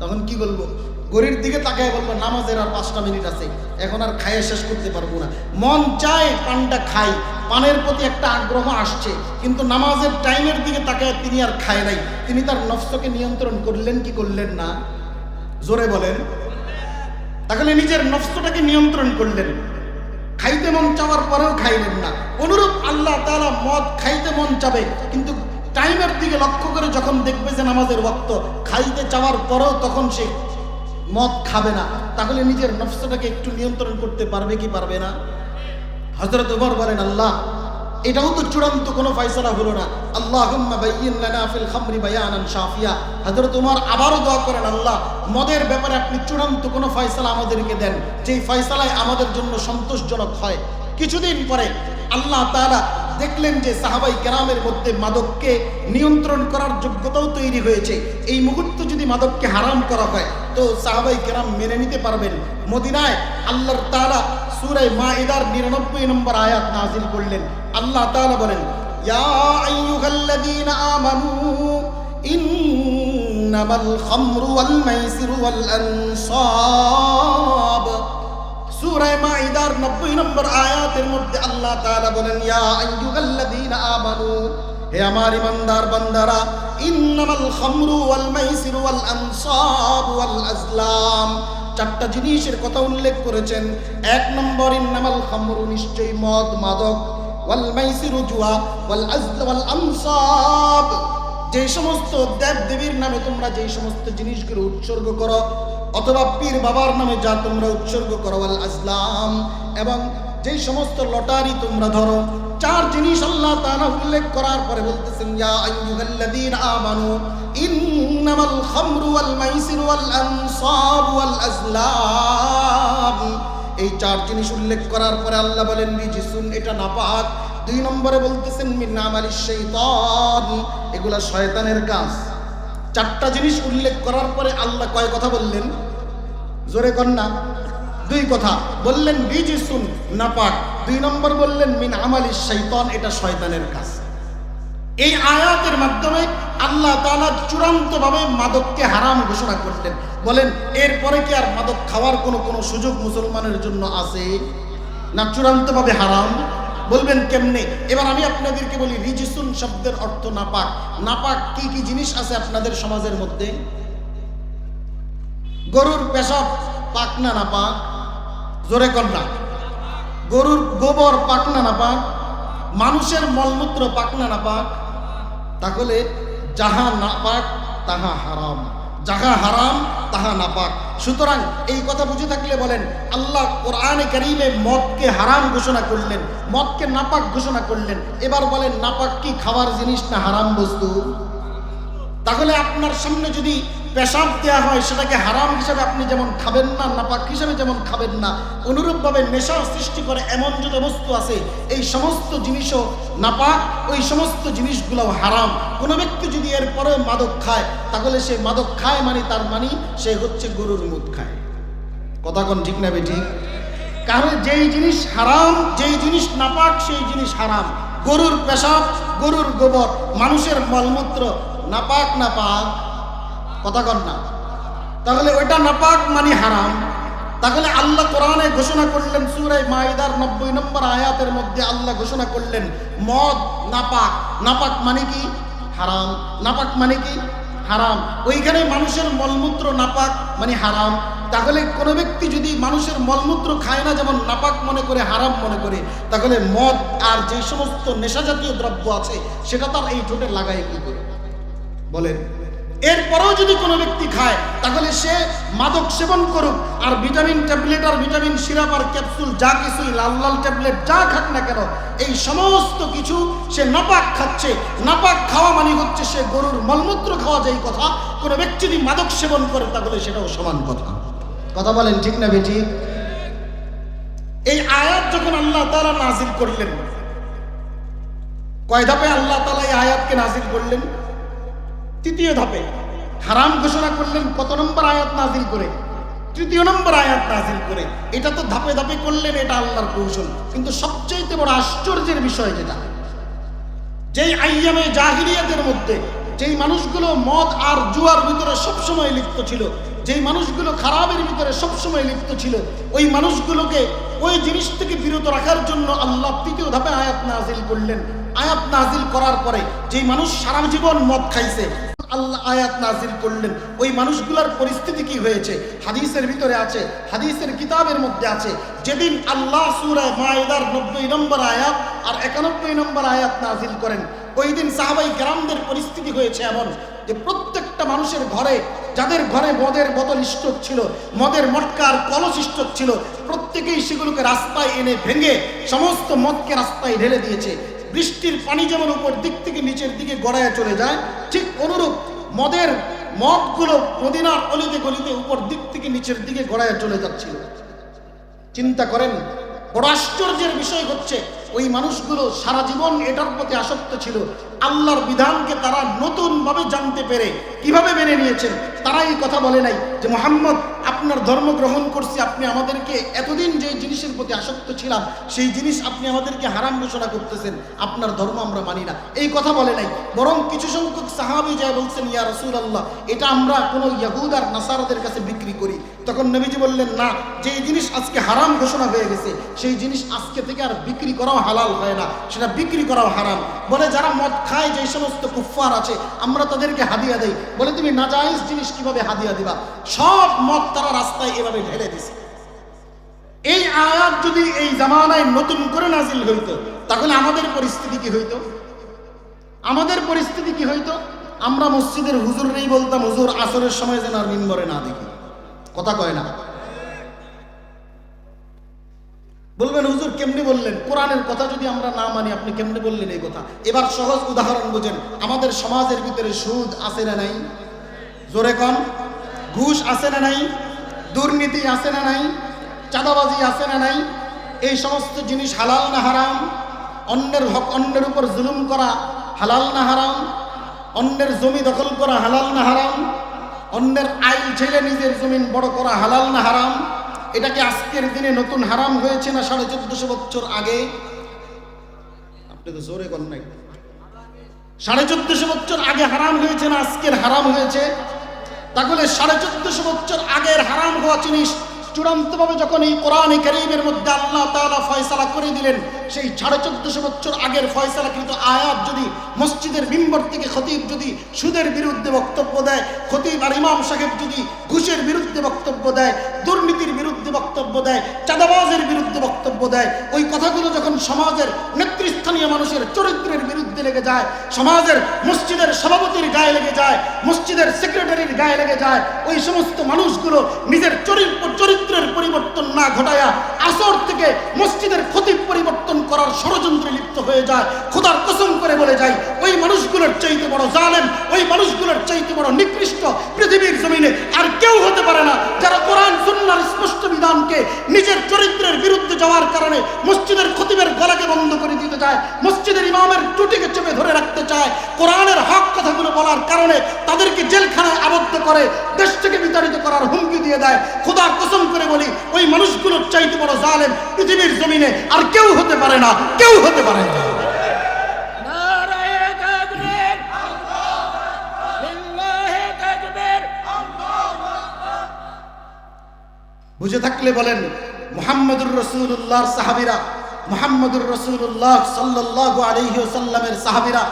তখন কি বলবো? ঘড়ির দিকে তাকায় বলবো, নামাজের আর 5টা মিনিট আছে, এখন আর খাইয়ে শেষ করতে পারবো না। মন চায় পানটা খাই, পানের প্রতি একটা আগ্রহ আসছে, কিন্তু নামাজের টাইমের দিকে তাকায় তিনি আর খায় নাই। তিনি তার নফসকে নিয়ন্ত্রণ করলেন কি করলেন না? জোরে বলেন। তাহলে নিজের নফসটাকে নিয়ন্ত্রণ করলেন, খাইতে মন চাওয়ার পরেও খাইলেন না। অনুরূপ আল্লাহ তাআলা মদ খাইতে মন চাবে, কিন্তু টাইমের দিকে লক্ষ্য করে যখন দেখবে যে নামাজের ওয়াক্ত, খাইতে চাওয়ার পরেও তখন সে মদ খাবে না। তাহলে নিজের নফসটাকে একটু নিয়ন্ত্রণ করতে পারবে কি পারবে না? হযরত ওমর বলেন, আল্লাহ, এটাও তো চূড়ান্ত কোনো ফয়সালা হলো না, আল্লাহুম্মা বাইয়িন লানা ফিল খামরি বায়ানান শাফিয়া। হযরত ওমর আবারও দোয়া করেন, আল্লাহ, মদের ব্যাপারে আপনি চূড়ান্ত কোনো ফয়সালা আমাদেরকে দেন, যেই ফয়সালায় আমাদের জন্য সন্তোষজনক হয়। কিছুদিন পরে আল্লাহ তাআলা দেখলেন যে সাহাবাই কেরামের মধ্যে মাদককে নিয়ন্ত্রণ করার যোগ্যতাও তৈরি হয়েছে। এই মুহূর্তে যদি মাদককে হারাম করা হয় তো সাহাবাই কেরাম মেনে নিতে পারবেন। মদিনায় আল্লাহর তাআলা সূরা মাইদার 99 নম্বর আয়াত নাযিল করলেন। আল্লাহ তাআলা বলেন, ইয়া আইয়ুহাল্লাযীনা আমানু ইন্নামাল খামরু ওয়াল মাইসিরু ওয়াল আনসাব। সূরা মাইদার 90 নম্বর আয়াতের মধ্যে আল্লাহ তাআলা বলেন, ইয়া আইয়ুহাল্লাযীনা আমানু, হে আমার ইমানদার বান্দারা, ইন্নামাল খামরু ওয়াল মাইসিরু ওয়াল আনসাব ওয়াল আজলাম, 4টা জিনিসের কথা উল্লেখ করেছেন। 1 নম্বর, ইন্নামাল খামরু, নিশ্চয়ই মদ মাদক, ওয়াল মাইসিরু জুয়া, ওয়াল আজল ওয়াল আনসাব, যে সমস্ত দেব দেবীর নামে তোমরা যে সমস্ত জিনিসগুলো উৎসর্গ করো, অথবা পীর বাবার নামে যা তোমরা উৎসর্গ করো, ওয়াল আজলাম, এবং যে সমস্ত লটারি তোমরা ধরো। 4 জিনিস আল্লাহ তাআলা উল্লেখ করার পরে বলতেছেন, ইয়া আইয়ুহাল্লাযীনা আমানু ইন্নামাল খামরু ওয়াল মাইসিরু ওয়াল আনসাব ওয়াল আজলাম। এই 4 জিনিস উল্লেখ করার পরে আল্লাহ বলেন, রিজিসুন, এটা নাপাক। 2 নম্বরে বলতেছেন, মিন আমালিশ শাইতান, এগুলা শয়তানের কাজ। 4টা জিনিস উল্লেখ করার পরে আল্লাহ কয় কথা বললেন? জোরে কন্যা, 2 কথা বললেন, রিজিসুন, নাপাক। 2 নম্বর বললেন, মিন আমালিশ শাইতান, এটা শয়তানের কাজ। এই আয়াতের মাধ্যমে আল্লাহ তাআলা চূড়ান্তভাবে মাদককে হারাম ঘোষণা করলেন। বলেন, এরপরে কি আর মাদক খাওয়ার কোনো সুযোগ মুসলমানের জন্য আছে? না চূড়ান্তভাবে হারাম? বলবেন কেমনে? এবার আমি আপনাদেরকে বলি, রিজিসুন শব্দের অর্থ নাপাক। নাপাক কি কি জিনিস আছে আপনাদের সমাজের মধ্যে? গরুর পেশাব পাক না নাপাক? জোরে কন্যা। গরুর গোবর পাক না নাপাক? মানুষের মলমূত্র পাক না নাপাক? তাহলে যাহা নাপাক তাহা হারাম, যাহা হারাম তাহা নাপাক। সুতরাং এই কথা বুঝে থাকলে বলেন, আল্লাহ কোরআনে কারীমে মদকে হারাম ঘোষণা করলেন, মদকে নাপাক ঘোষণা করলেন। এবার বলেন, নাপাক কি খাবার জিনিস না হারাম বস্তু? তাহলে আপনার সামনে যদি পেশাব দেওয়া হয়, সেটাকে হারাম হিসাবে আপনি যেমন খাবেন না, নাপাক হিসাবে যেমন খাবেন না, অনুরূপভাবে নেশা সৃষ্টি করে এমন যত বস্তু আছে, এই সমস্ত জিনিসও নাপাক, ওই সমস্ত জিনিসগুলো হারাম। কোনো ব্যক্তি যদি এরপরেও মাদক খায়, তাহলে সে মাদক খায় মানে তার মানে সে হচ্ছে গরুর মুদ খায়। কথা কোন ঠিক না বেঠিক? কারণ যেই জিনিস হারাম, যেই জিনিস নাপাক, সেই জিনিস হারাম। গরুর পেশাব, গরুর গোবর, মানুষের মলমূত্র নাপাক নাপাক? কথা কন না? তাহলে ওইটা নাপাক মানে হারাম। তাহলে আল্লাহ কোরআনে ঘোষণা করলেন, সূরা মাইদার 90 নম্বর আয়াতের মধ্যে আল্লাহ ঘোষণা করলেন, মদ নাপাক। নাপাক মানে কি? হারাম। নাপাক মানে কি? হারাম। ওইখানে মানুষের মলমূত্র নাপাক মানে হারাম। তাহলে কোনো ব্যক্তি যদি মানুষের মলমূত্র খায় না যেমন নাপাক মনে করে, হারাম মনে করে, তাহলে মদ আর যে সমস্ত নেশাজাতীয় দ্রব্য আছে সেটা তার এই ঠোঁটে লাগায় কি করে বলেন? এরপরেও যদি কোনো ব্যক্তি খায় তাহলে সে মাদক সেবন করুক, আর ভিটামিন ট্যাবলেট আর ভিটামিন সিরাপ আর ক্যাপসুল যা কিছুই, লাল লাল ট্যাবলেট যা খাক না কেন, এই সমস্ত কিছু সে নাপাক খাচ্ছে। নাপাক খাওয়া মানে হচ্ছে সে গরুর মলমূত্র খাওয়া। যেই কথা কোনো ব্যক্তি যদি মাদক সেবন করে তাহলে সেটাও সমান কথা। কথা বলেন ঠিক না বেটি? এই আয়াত যখন আল্লাহ তাআলা নাজিল করলেন, কয় ধাপে আল্লাহ তাআলা এই আয়াতকে নাজিল করলেন? তৃতীয় ধাপে হারাম ঘোষণা করলেন। কত নম্বর আয়াত নাজিল করে? তৃতীয় নম্বর আয়াত নাজিল করে। এটা তো ধাপে ধাপে করলেন, এটা আল্লাহর কৌশল। কিন্তু সবচেয়ে বড় আশ্চর্যের বিষয় যেটা, যেই আইয়ামে জাহিলিয়াতের মধ্যে যেই মানুষগুলো মদ আর জুয়ার ভিতরে সবসময় লিপ্ত ছিল, যেই মানুষগুলো খারাপের ভিতরে সবসময় লিপ্ত ছিল, ওই মানুষগুলোকে ওই জিনিস থেকে বিরত রাখার জন্য আল্লাহ তৃতীয় ধাপে আয়াত নাজিল করলেন। আয়াত নাজিল করার পরে যেই মানুষ সারা জীবন মদ খাইছে, আল্লাহ আয়াত নাজিল করলেন। ওই মানুষগুলোর পরিস্থিতি কি হয়েছে হাদিসের ভিতরে আছে, হাদিসের কিতাবের মধ্যে আছে। যেদিন আল্লাহ সূরা মায়েদার 90 নম্বর আয়াত আর 91 নম্বর আয়াত নাজিল করেন, ওই দিন সাহাবাই কেরামদের পরিস্থিতি হয়েছে এমন যে প্রত্যেকটা মানুষের ঘরে, যাদের ঘরে মদের বোতল স্টক ছিল, মদের মটকার কলস স্টক ছিল, প্রত্যেকেই সেগুলোকে রাস্তায় এনে ভেঙে সমস্ত মদকে রাস্তায় ঢেলে দিয়েছে। বৃষ্টির পানি যেমন উপর দিক থেকে নিচের দিকে গড়ায় চলে যায়, ঠিক অনুরূপ মদগুলো মদিনার অলিতে গলিতে উপর দিক থেকে নিচের দিকে গড়ায় চলে যাচ্ছিল। চিন্তা করেন, বড় আশ্চর্যের বিষয় হচ্ছে ওই মানুষগুলো সারা জীবন এটার প্রতি আসক্ত ছিল। আল্লাহর বিধানকে তারা নতুনভাবে জানতে পেরে কিভাবে মেনে নিয়েছেন। তারা এই কথা বলে নাই যে মুহাম্মদ আপনার ধর্ম গ্রহণ করছি, আপনি আমাদেরকে এতদিন যে জিনিসের প্রতি আসক্ত ছিলাম সেই জিনিস আপনি আমাদেরকে হারাম ঘোষণা করতেছেন, আপনার ধর্ম আমরা মানি না, এই কথা বলে নাই। বরং কিছু সংখ্যক সাহাবী যায় বলছেন, ইয়া রাসূলুল্লাহ, এটা আমরা কোনো ইহুদ আর নাসারাদের কাছে বিক্রি করি। তখন নবীজি বললেন, না, যেই জিনিস আজকে হারাম ঘোষণা হয়ে গেছে সেই জিনিস আজকে থেকে আর বিক্রি করাও হালাল হয় না, সেটা বিক্রি করাও হারাম। বলে যারা মদ খায়, যে সমস্ত কুফফার আছে, আমরা তাদেরকে হাদিয়া দেই। বলে তুমি নাজায়েজ জিনিস কিভাবে হাদিয়া দিবা? সব মদ তারা রাস্তায় এভাবে ঢেলে দিছে। এই আয়াত যদি এই জামানায় নতুন করে নাজিল হইতো তাহলে আমাদের পরিস্থিতি কি হইতো? আমাদের পরিস্থিতি কি হইতো? আমরা মসজিদের হুজুররেই বলতাম, হুজুর আসরের সময় যেন আর মিম্বরে না দেখি। কথা কয় না? বলবেন হুজুর কেমনে বললেন? কোরআনের কথা যদি আমরা না মানি আপনি কেমনে বললেন এই কথা? এবার সহজ উদাহরণ বুঝেন। আমাদের সমাজের ভিতরে সুদ আছে না নাই? জোরে কন। ঘুষ আছে না নাই? দুর্নীতি আছে না নাই? চাঁদাবাজি আছে না নাই? এই সমস্ত জিনিস হালাল না হারাম? অন্যের হক, অন্যের উপর জুলুম করা হালাল না হারাম? অন্যের জমি দখল করা হালাল না হারাম? অন্যের আইল ছেড়ে নিজের জমিন বড় করা হালাল না হারাম? এটা কি আজকের দিনে নতুন হারাম হয়েছে না 1450 বছর আগে? আপনি তো জোরে কন নাই। 1450 বছর আগে হারাম হয়েছে না আজকের হারাম হয়েছে? তাহলে 1450 বছর আগের হারাম হওয়া জিনিস চূড়ান্তভাবে যখন এই কোরআনে কারীমের মধ্যে আল্লাহ তাআলা ফয়সালা করে দিলেন, সেই 1450 বছর আগের ফয়সালা কিন্তু আয়াত যদি মসজিদের মিম্বর থেকে খতিব যদি সুদের বিরুদ্ধে বক্তব্য দেয়, খতিব আর ইমাম সাহেব যদি ঘুষের বিরুদ্ধে বক্তব্য দেয়, দুর্নীতির বিরুদ্ধে বক্তব্য দেয়, চাঁদাবাজের বিরুদ্ধে বক্তব্য দেয়, ওই কথাগুলো যখন সমাজের নেতৃস্থানীয় মানুষের চরিত্রের বিরুদ্ধে লেগে যায়, সমাজের মসজিদের সভাপতির গায়ে লেগে যায়, মসজিদের সেক্রেটারির গায়ে লেগে যায়, ওই সমস্ত মানুষগুলো নিজের চরিত্রের পরিবর্তন না ঘটায়া আসর থেকে মসজিদের খতিব পরিবর্তন করার ষড়যন্ত্রে লিপ্ত হয়ে যায়। খোদার কসম করে বলে যায়, ওই মানুষগুলোর চাইতে বড় জালেম, ওই মানুষগুলোর চাইতে বড় নিকৃষ্ট পৃথিবীর জমিনে আর কেউ হতে পারে না, যারা কোরআন সুন্নাহর স্পষ্ট বিধানকে নিজের চরিত্রের বিরুদ্ধে যাওয়ার কারণে মসজিদের খতিবের গলাকে বন্ধ করে দিতে চায়, মসজিদের ইমামের টুটিকে চেপে ধরে রাখতে চায়, কোরআনের হক কথাগুলো বলার কারণে তাদেরকে জেলখানায় আবদ্ধ করে দেশ থেকে বিতাড়িত করার হুমকি দিয়ে দেয়। খোদার কসম করে বলি, ওই মানুষগুলোর চাইতে বড় জালেম পৃথিবীর জমিনে আর কেউ হতে পারে না, কেউ হতে পারে না। বুঝে থাকলে বলেন, মুহাম্মদুর রাসূলুল্লাহর সাহাবীরা, মুহাম্মদুর রাসূলুল্লাহ সাল্লাল্লাহু আলাইহি ওয়াসাল্লামের সাহাবীরা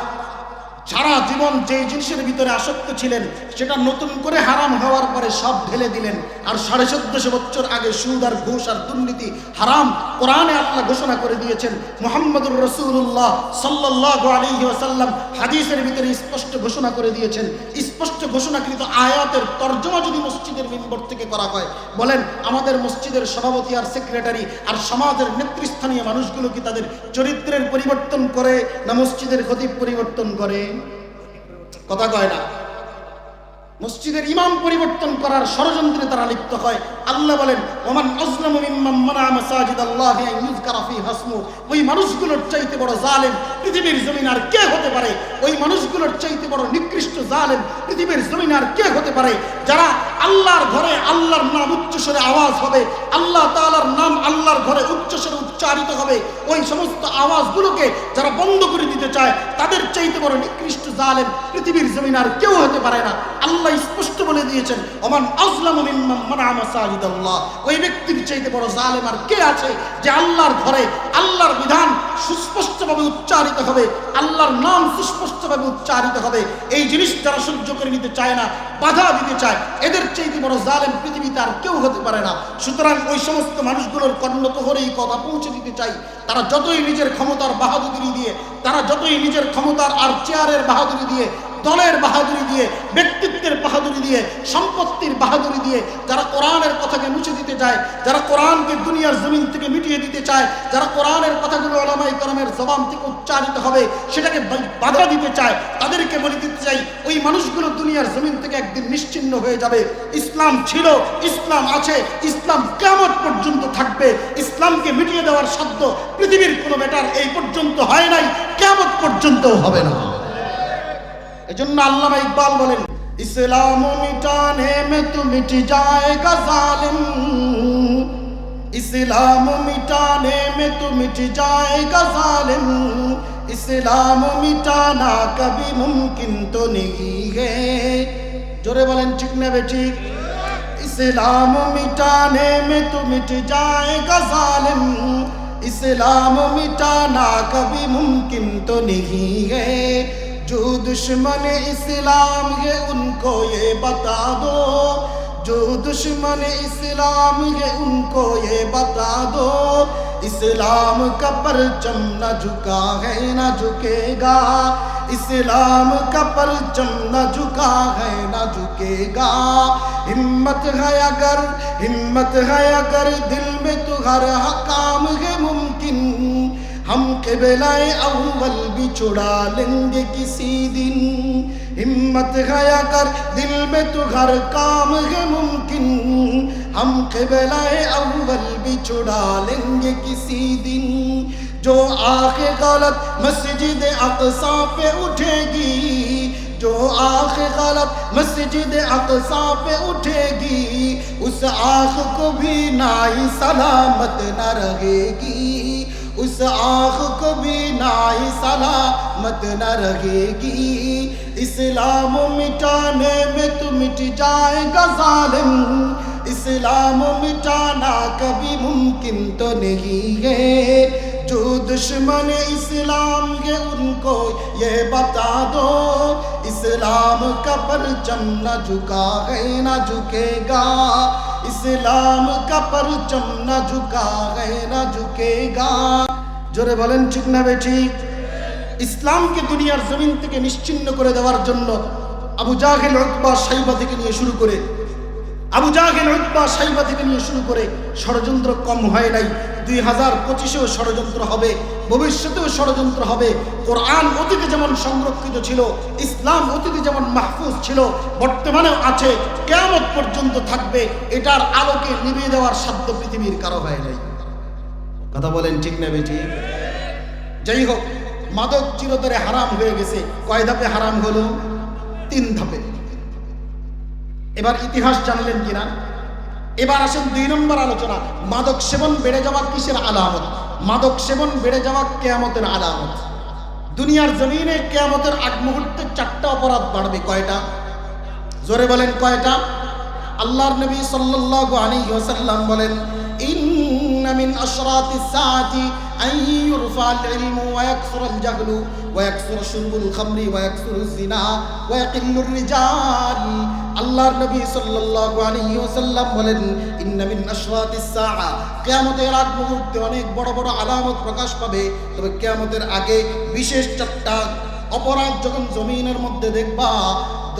সারা জীবন যে জিনিসের ভিতরে আসক্ত ছিলেন সেটা নতুন করে হারাম হওয়ার পরে সব ঢেলে দিলেন। আর 1450 বছর আগে সুদ আর ঘুষ আর দুর্নীতি হারাম কোরআনে আল্লাহ ঘোষণা করে দিয়েছেন। মুহাম্মদুর রাসূলুল্লাহ সাল্লাল্লাহু আলাইহি ওয়াসাল্লাম হাদিসের ভিতরে স্পষ্ট ঘোষণা করে দিয়েছেন। স্পষ্ট ঘোষণাকৃত আয়াতের তরজমা যদি মসজিদের মিম্বর থেকে করা হয়, বলেন আমাদের মসজিদের সভাপতি আর সেক্রেটারি আর সমাজের নেতৃস্থানীয় মানুষগুলো কি তাদের চরিত্রের পরিবর্তন করে না মসজিদের খতিব পরিবর্তন করে? কথা কয় না। মসজিদের ইমাম পরিবর্তন করার ষড়যন্ত্রে তারা লিপ্ত হয়। আল্লাহ বলেন ওমান আযলামু মিম্মান মানা মাসাজিদাল্লাহি আন ইউযকারা ফিহা ইসমু। ওই মানুষগুলোর চাইতে বড় জালেম পৃথিবীর জমিন আর কে হতে পারে? ওই মানুষগুলোর চাইতে বড় নিকৃষ্ট জালেম পৃথিবীর জমিন আর কে হতে পারে? যারা আল্লাহর ঘরে আল্লাহর নাম উচ্চস্বরে আওয়াজ হবে, আল্লাহ তাআলার নাম আল্লাহর ঘরে উচ্চস্বরে উচ্চারিত হবে, ওই সমস্ত আওয়াজগুলোকে যারা বন্ধ করে দিতে চায় তাদের চাইতে বড় নিকৃষ্ট জালেম পৃথিবীর জমিন আর কেউ হতে পারে না। আল্লাহ স্পষ্ট বলে দিয়েছেন ওমান আযলামু মিম্মান মানা মাসাজিদাল্লাহ। ওই ব্যক্তির চাইতে বড় জালেম আর কে আছে যে আল্লাহর ঘরে আল্লাহর বিধান সুস্পষ্টভাবে উচ্চারিত হবে, আল্লাহর নাম সুস্পষ্টভাবে উচ্চারিত হবে, এই জিনিস যারা সহ্য করে নিতে চায় না, বাধা দিতে চায়, এদের চাইতে বড় জালেম পৃথিবীতে আর কেউ হতে পারে না। সুতরাং ওই সমস্ত মানুষগুলোর কর্ণকুহরে এই কথা পৌঁছে দিতে চাই, তারা যতই নিজের ক্ষমতার বাহাদুরি দিয়ে, তারা যতই নিজের ক্ষমতার আর চেয়ারের বাহাদুরি দিয়ে, দলের বাহাদুরি দিয়ে, ব্যক্তিত্বের বাহাদুরি দিয়ে, সম্পত্তির বাহাদুরি দিয়ে যারা কোরআনের কথাকে মুছে দিতে চায়, যারা কোরআনকে দুনিয়ার জমিন থেকে মিটিয়ে দিতে চায়, যারা কোরআনের কথাগুলো উলামায়ে কেরামের জবান থেকে উচ্চারিত হবে সেটাকে বাধা দিতে চায়, তাদেরকে বলে দিতে চাই ওই মানুষগুলো দুনিয়ার জমিন থেকে একদিন নিশ্চিহ্ন হয়ে যাবে। ইসলাম ছিল, ইসলাম আছে, ইসলাম কিয়ামত পর্যন্ত থাকবে। ইসলামকে মিটিয়ে দেওয়ার সাধ্য পৃথিবীর কোনো বেটার এই পর্যন্ত হয় নাই, কিয়ামত পর্যন্ত হবে না। এজন্য আল্লামা ইকবাল বলেন ইসলাম মিটানে মে তু মিট জায়েগা জালিম, ইসলাম মিটানে মে তু মিট জায়েগা জালিম, ইসলাম মিটানা কবি মুমকিন তো নেহি হে। জোরে বলেন ঠিক না বেঠিক? ইসলাম মিটানে মে তু মিট জায়েগা জালিম, ইসলাম মিটানা কবি মুমকিন তো নেহি হে। जो दुश्मन इस्लाम है उनको ये बता दो, जो दुश्मन इस्लाम है उनको ये बता दो, इस्लाम का परचम न झुका है न झुकेगा, इस्लाम का परचम न झुका है न झुकेगा। हिम्मत है अगर दिल में तो हर काम है मुमकिन, हम क़िबला-ए अव्वल भी छुड़ा लेंगे किसी दिन। हिम्मत है अगर दिल में तो हर काम है मुमकिन, हम क़िबला-ए अव्वल भी छुड़ा लेंगे किसी दिन। जो आँख गलत मस्जिद अक़सा पे उठेगी, जो आँख गलत मस्जिद अक़सा पे उठेगी, उस आँख को भी नाई सलामत न रहेगी, उस आँख को भी नाई सलामत न रहेगी। इस्लाम मिटाने में तो मिट जाएगा जालिम, इस्लाम मिटाना कभी मुमकिन तो नहीं है। जो दुश्मन इस्लाम है उनको ये बता दो, इस्लाम का परचम न झुका है न झुकेगा, इस्लाम का परचम न झुका है न झुकेगा। জোরে বলেন ঠিক না বেঠিক? ইসলামকে দুনিয়ার জমিন থেকে নিশ্চিহ্ন করে দেওয়ার জন্য আবু জাহেল উতবা সাইবা থেকে নিয়ে শুরু করে, আবু জাহেল উতবা সাইবা থেকে নিয়ে শুরু করে ষড়যন্ত্র কম হয় নাই। 2025-এও ষড়যন্ত্র হবে, ভবিষ্যতেও ষড়যন্ত্র হবে। কোরআন অতীতে যেমন সংরক্ষিত ছিল, ইসলাম অতীতে যেমন মাহফুজ ছিল, বর্তমানেও আছে, কিয়ামত পর্যন্ত থাকবে। এটার আলোকে নিভিয়ে দেওয়ার সাধ্য পৃথিবীর কারো হয় নাই। কথা বলেন ঠিক না বেঠিক? যাই হোক, মাদক চিরতরে হারাম হয়ে গেছে। কয় ধাপে হারাম হলো? 3 ধাপে। এবার ইতিহাস জানলেন কিনা? এবার আসেন 2 নম্বর আলোচনা। মাদক সেবন বেড়ে যাওয়া কিসের আলামত? মাদক সেবন বেড়ে যাওয়া কিয়ামতের আলামত। দুনিয়ার জমিনে কিয়ামতের আগ মুহূর্তে 4টা অপরাধ বাড়বে। কয়টা? জোরে বলেন কয়টা? আল্লাহর নবী সাল্লাল্লাহু আলাইহি ওয়াসাল্লাম বলেন ইন্না মিন আশরাতিস সাআতি আন ইউরফাল ইলমু ওয়া ইয়াকসুরাল জাহলু ওয়া ইয়াকসুরু শুরবুল খামরি ওয়া ইয়াকসুরুজ জিনা ওয়া ইয়াকিল্লুর রিজাল। আল্লাহর নবী সাল্লাল্লাহু আলাইহি ওয়াসাল্লাম বলেন, ইন্না মিন আশরাতিস সাআ, কিয়ামতের আগ মুহূর্তে অনেক বড় বড় আলামত প্রকাশ পাবে। তবে কিয়ামতের আগে বিশেষ চারটা অপরাধ যখন জমিনের মধ্যে দেখবা,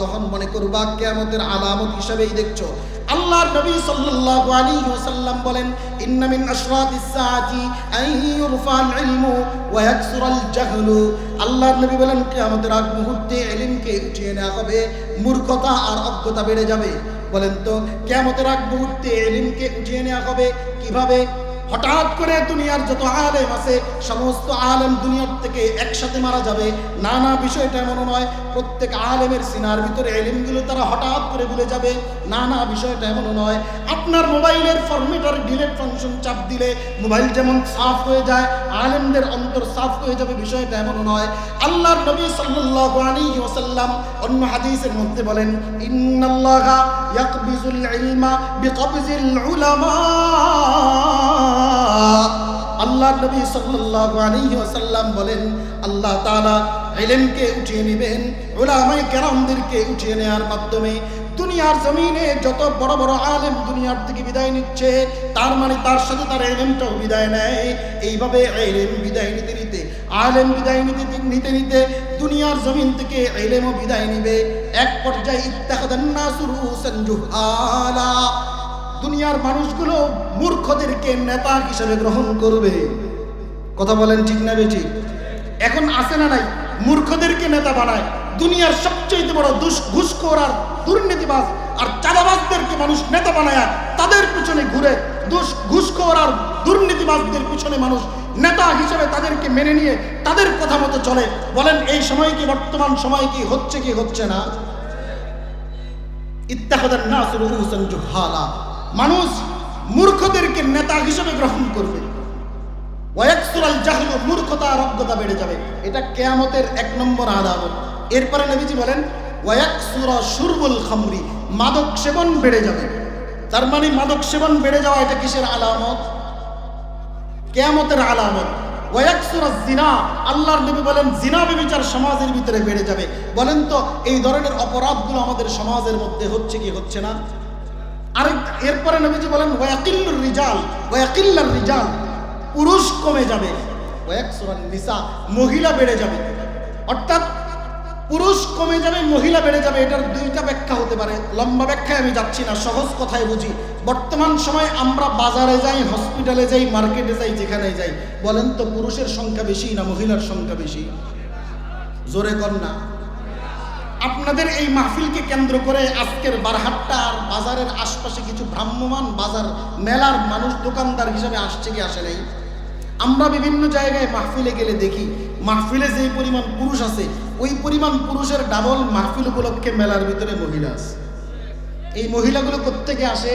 তখন মনে করবা কিয়ামতের আলামত হিসেবেই দেখছো। আল্লাহর নবী সাল্লাল্লাহু আলাইহি ওয়াসাল্লাম বলেন, ইন্না মিন আশরাতিস সাআতি আন ইউরফাল ইলমু ওয়া ইয়াকসুরাল জাহলু। আল্লাহর নবী বলেন, কিয়ামতের আগ মুহূর্তে ইলমকে উঠিয়ে নেওয়া হবে, মূর্খতা আর অজ্ঞতা বেড়ে যাবে। বলেন তো, কিয়ামতের আগ মুহূর্তে ইলমকে উঠিয়ে নেওয়া হবে কিভাবে? হঠাৎ করে দুনিয়ার যত আলেম আছে সমস্ত আলেম দুনিয়ার থেকে একসাথে মারা যাবে। না না, বিষয়টা এমন নয়। প্রত্যেক আলেমের সিনার ভিতরে ইলমগুলো তারা হঠাৎ করে ভুলে যাবে। না না, বিষয়টা এমন নয়। আপনার মোবাইলের ফরম্যাটার ডিলিট ফাংশন চাপ দিলে মোবাইল যেমন সাফ হয়ে যায়, আলেমদের অন্তর সাফ হয়ে যাবে, বিষয়টা এমন নয়। আল্লাহর নবী সাল্লাল্লাহু আলাইহি ওয়াসাল্লাম অন্য হাদিসের মধ্যে বলেন, ইন্নাল্লাহা ইয়াকবিজুল ইলমা বিকবজিল উলামা। আল্লাহর নবী সাল্লাল্লাহু আলাইহি ওয়াসাল্লাম বলেন, আল্লাহ তাআলা ইলমকে উঠিয়ে নেবেন উলামায়ে কেরামদেরকে উঠিয়ে নেওয়ার মাধ্যমে। দুনিয়ার জমিনে যত বড় বড় আলেম দুনিয়ার থেকে বিদায় নিচ্ছে, তার মানে তার সাথে তার ইলমটাও বিদায় নেয়। এইভাবে ইলম বিদায় নিতে নিতে, আলেম বিদায় নিতে নিতে দুনিয়ার জমিন থেকে ইলমও বিদায় নিবে। এক পর্যায়ে ইত্তাখাদান নাসু রুসান জুহালা, দুনিয়ার মানুষগুলো মূর্খদেরকে নেতা হিসেবে গ্রহণ করবে। কথা বলেন ঠিক না বেঠিক? এখন আসে না নাই, মূর্খদেরকে নেতা বানায়। দুনিয়ার সবচেয়ে বড় ঘুষখোর আর দুর্নীতিবাজ আর চাঁদাবাজদেরকে মানুষ নেতা বানায়, তাদের পিছনে ঘুরে। ঘুষখোর আর দুর্নীতিবাজদের পিছনে মানুষ নেতা হিসেবে তাদেরকে মেনে নিয়ে তাদের কথা মতো চলে। বলেন, এই সময় কি, বর্তমান সময় কি হচ্ছে কি হচ্ছে না? ইত্তাখাদান নাসু রুসান জুহালা, মানুষ মূর্খদেরকে নেতা হিসেবে গ্রহণ করবে। ওয়ায়াকসুরাল জাহলু, মূর্খতা আর অজ্ঞতা বেড়ে যাবে। এটা কিয়ামতের এক নম্বর আলামত। এরপরে নবীজি বলেন, ওয়ায়াকসুরা শুরবুল খামরি, মাদক সেবন বেড়ে যাবে। তার মানে মাদক সেবন বেড়ে যাওয়া এটা কিসের আলামত? কিয়ামতের আলামত। ওয়ায়াকসুরাজ জিনা, আল্লাহর নবী বলেন জিনা ব্যভিচার সমাজের ভিতরে বেড়ে যাবে। বলেন তো, এই ধরনের অপরাধগুলো আমাদের সমাজের মধ্যে হচ্ছে কি হচ্ছে না? আর এরপরে নবীজি বলেন, ওয়াকিল্লুর রিজাল, ওয়াকিল্লার রিজাল, পুরুষ কমে যাবে। ওয়াকসুরান নিসা, মহিলা বেড়ে যাবে। অর্থাৎ পুরুষ কমে যাবে, মহিলা বেড়ে যাবে। এটার দুইটা ব্যাখ্যা হতে পারে। লম্বা ব্যাখ্যায় আমি যাচ্ছি না, সহজ কথায় বুঝি। বর্তমান সময় আমরা বাজারে যাই, হসপিটালে যাই, মার্কেটে যাই, যেখানে যাই, বলেন তো পুরুষের সংখ্যা বেশি না মহিলার সংখ্যা বেশি? জোরে কর না। আপনাদের এই মাহফিলকে কেন্দ্র করে আজকের বারহাট্টা আর বাজারের আশপাশে কিছু ভ্রাম্যমান বাজার মেলার মানুষ দোকানদার হিসাবে আসছে কি আসে নাই? আমরা বিভিন্ন জায়গায় মাহফিলে গেলে দেখি, মাহফিলে যেই পরিমাণ পুরুষ আছে ওই পরিমাণ পুরুষের ডাবল মাহফিল উপলক্ষে মেলার ভিতরে মহিলা আছে। এই মহিলাগুলো কোত্থেকে আসে?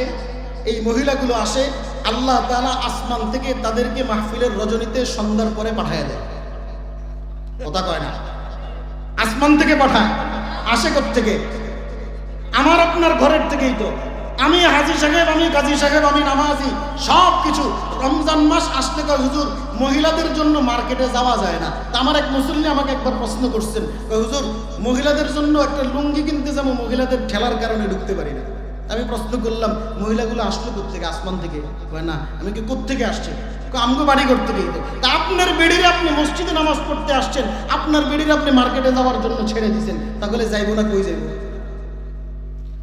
এই মহিলাগুলো আসে আল্লাহ তাআলা আসমান থেকে তাদেরকে মাহফিলের রজনীতে সন্ধ্যার পরে পাঠায় দেয়। কথা কয় না? আসমান থেকে পাঠায়। আসে কোত্থেকে? আমার আপনার ঘরের থেকেই তো। আমি হাজী সাহেব, আমি গাজী সাহেব, আমি নামাজি, সব কিছু। রমজান মাস আসলে কয় হুজুর মহিলাদের জন্য মার্কেটে যাওয়া যায় না। তা আমার এক মুসল্লি আমাকে একবার প্রশ্ন করছেন, হুজুর মহিলাদের জন্য একটা লুঙ্গি কিনতে যাবো, মহিলাদের ঠেলার কারণে ঢুকতে পারি না। আমি প্রশ্ন করলাম, মহিলাগুলো আসলো কোত্থেকে? আসমান থেকে। কয় না। আমি কি কোত্থেকে আসছে? আমগো বাড়ি ঘর থেকেই তো। তা আপনার বেড়িরে আপনি মসজিদে নামাজ পড়তে আসছেন, আপনার বেড়িরে আপনি মার্কেটে যাওয়ার জন্য ছেড়ে দিচ্ছেন, তাহলে যাইবো না কই যাইব?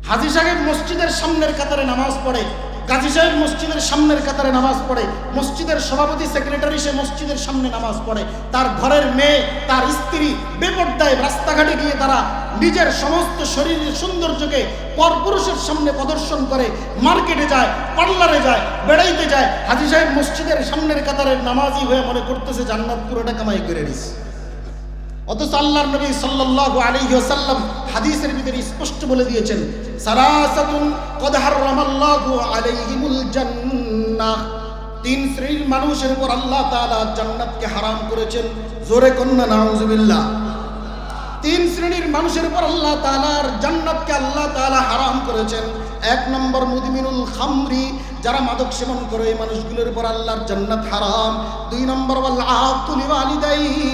হাজী সাহেব মসজিদের সামনের কাতারে নামাজ পড়ে, গাজী সাহেব মসজিদের সামনের কাতারে নামাজ পড়ে, মসজিদের সভাপতি সেক্রেটারি সে মসজিদের সামনে নামাজ পড়ে, তার ঘরের মেয়ে তার স্ত্রী বেপরদায় রাস্তাঘাটে গিয়ে তারা নিজের সমস্ত শরীরের সৌন্দর্যকে পরপুরুষের সামনে প্রদর্শন করে, মার্কেটে যায়, পার্লারে যায়, বেড়াইতে যায়। হাজী সাহেব মসজিদের সামনের কাতারের নামাজি হয়ে মনে করতেছে জান্নাত পুরোটা কামাই করে নিছে। অথচ আল্লাহর নবী সাল্লাল্লাহু আলাইহি ওয়াসাল্লাম হাদিসের ভিতরে স্পষ্ট বলে দিয়েছেন, সালাসাতুন কদ হারামাল্লাহু আলাইহিমুল জান্নাহ, তিন শ্রেণীর মানুষের উপর আল্লাহ তাআলা জান্নাতকে হারাম করেছেন। জোরে কন্না নাউজুবিল্লাহ। তিন শ্রেণীর মানুষের উপর আল্লাহ তাআলার জান্নাতকে আল্লাহ তাআলা হারাম করেছেন। এক নম্বর মুদমিনুল খামরি, যারা মাদক সেবন করে এই মানুষগুলোর উপর আল্লাহর জান্নাত হারাম। দুই নম্বর ওয়াল আকুল ওয়ালিদাইহি,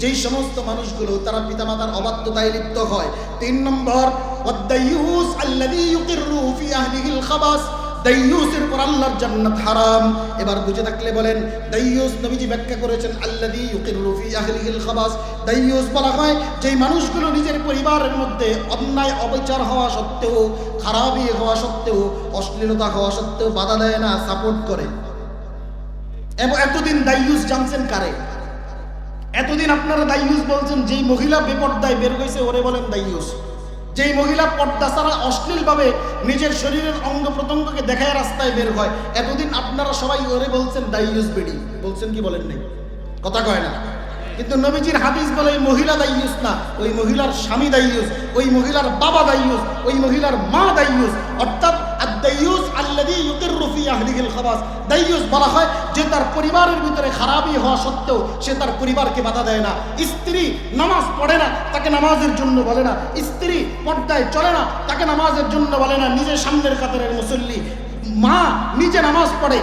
যেই সমস্ত মানুষগুলো তারা পিতামাতার অবাধ্যতায় লিপ্ত হয়। তিন নম্বর ওয়াদ-দাইয়ুস আল্লাযী ইউকিররু ফি আহলিহিল খাবাস, দাইয়ুসের উপর আল্লাহর জান্নাত হারাম। এবার বুঝে থাকলে বলেন, দাইয়ুস নবীজি ব্যাখ্যা করেছেন আল্লাযী ইউকিররু ফি আহলিহিল খাবাস। দাইয়ুস বলা হয় যেই মানুষগুলো নিজের পরিবারের মধ্যে অন্যায় অবিচার হওয়া সত্ত্বেও, খারাপি হওয়া সত্ত্বেও, অশ্লীলতা হওয়া সত্ত্বেও বাধা দেয় না, সাপোর্ট করে। এবং এতদিন দাইয়ুস জানছেন কারে? এতদিন আপনারা দাইয়ুস বলছেন যেই মহিলা বেপর্দায় বের হয়েছে ওরে বলেন দাইয়ুস। যেই মহিলা পর্দা ছাড়া অশ্লীলভাবে নিজের শরীরের অঙ্গ প্রত্যঙ্গকে দেখায় রাস্তায় বের হয়, এতদিন আপনারা সবাই ওরে বলছেন দাইয়ুস বেডি। বলছেন কি বলেন নাই? কথা কয় না। কিন্তু নবীজির হাদিস বলে ওই মহিলা দাইয়ুস না, ওই মহিলার স্বামী দাইয়ুস, ওই মহিলার বাবা দাইয়ুস, ওই মহিলার মা দাইয়ুস। অর্থাৎ আদ-দাইয়ুস আল্লাযী ইউকিররু ফি আহলিহিল খাবাস। দাইয়ুস বলা হয় যে তার পরিবারের ভিতরে খারাপই হওয়া সত্ত্বেও সে তার পরিবারকে বাধা দেয় না। স্ত্রী নামাজ পড়ে না, তাকে নামাজের জন্য বলে না। স্ত্রী পর্দায় চলে না, তাকে নামাজের জন্য বলে না। নিজে সামনের কাতারের মুসল্লি। মা নিজে নামাজ পড়ে,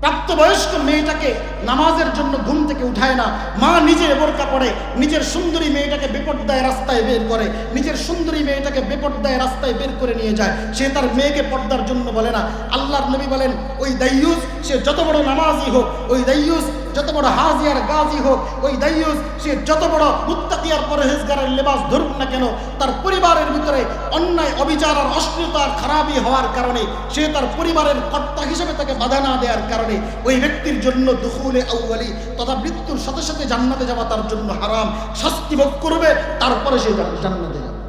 প্রাপ্তবয়স্ক মেয়েটাকে নামাজের জন্য ঘুম থেকে উঠায় না। মা নিজে বোরকা পড়ে, নিজের সুন্দরী মেয়েটাকে বেপর্দায় রাস্তায় বের করে, নিজের সুন্দরী মেয়েটাকে বেপর্দায় রাস্তায় বের করে নিয়ে যায়। সে তার মেয়েকে পর্দার জন্য বলে না। আল্লাহর নবী বলেন ওই দাইয়ুস সে যত বড় নামাজি হোক, ওই দাইয়ুস যত বড় হাজি আর গাজী হোক, ওই দাইয়ুস সে যত বড় মুত্তাকি আর পরহেজগারের লেবাস ধরুক না কেন, তার পরিবারের ভিতরে অন্যায় অবিচার আর অশ্লীলতা আর খারাপি হওয়ার কারণে, সে তার পরিবারের কর্তা হিসেবে তাকে বাধা না দেওয়ার কারণে ওই ব্যক্তির জন্য দুখুলে আউয়ালি তথা মৃত্যুর সাথে সাথে জান্নাতে যাওয়া তার জন্য হারাম। শাস্তি ভোগ করবে, তারপরে সে জান্নাতে যাবে।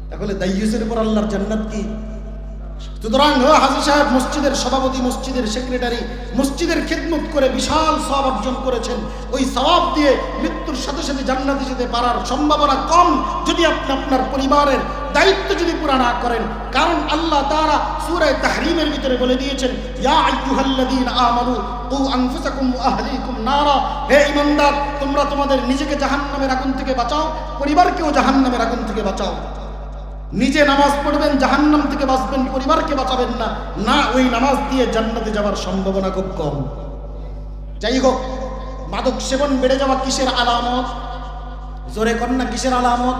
তাহলে দাইয়ুসের উপর আল্লাহর জান্নাত কি? সুতরাং হাজী সাহেব মসজিদের সভাপতি, মসজিদের সেক্রেটারি, মসজিদের খিদমত করে বিশাল সওয়াব অর্জন করেছেন। ওই সওয়াব দিয়ে মৃত্যুর সাথে সাথে জান্নাতে যেতে পারার সম্ভাবনা কম যদি আপনি আপনার পরিবারের দায়িত্ব যদি পুরা না করেন। কারণ আল্লাহ তাআলা সূরা তাহরীমের ভিতরে বলে দিয়েছেন, ইয়া আইয়ুহাল্লাযীনা আমানু কু আনফুসাকুম ওয়া আহলিকুম নারা, হে ঈমানদার তোমরা তোমাদের নিজেকে জাহান্নামের আগুন থেকে বাঁচাও, পরিবারকেও জাহান্নামের আগুন থেকে বাঁচাও। নিজে নামাজ পড়বেন, জাহান্নাম থেকে বাঁচবেন, পরিবারকে বাঁচাবেন না। না, ওই নামাজ দিয়ে জান্নাতে যাওয়ার সম্ভাবনা খুব কম। যাই হোক, মাদক সেবন বেড়ে যাওয়া কিসের আলামত? জোরে কন্যা কিসের আলামত?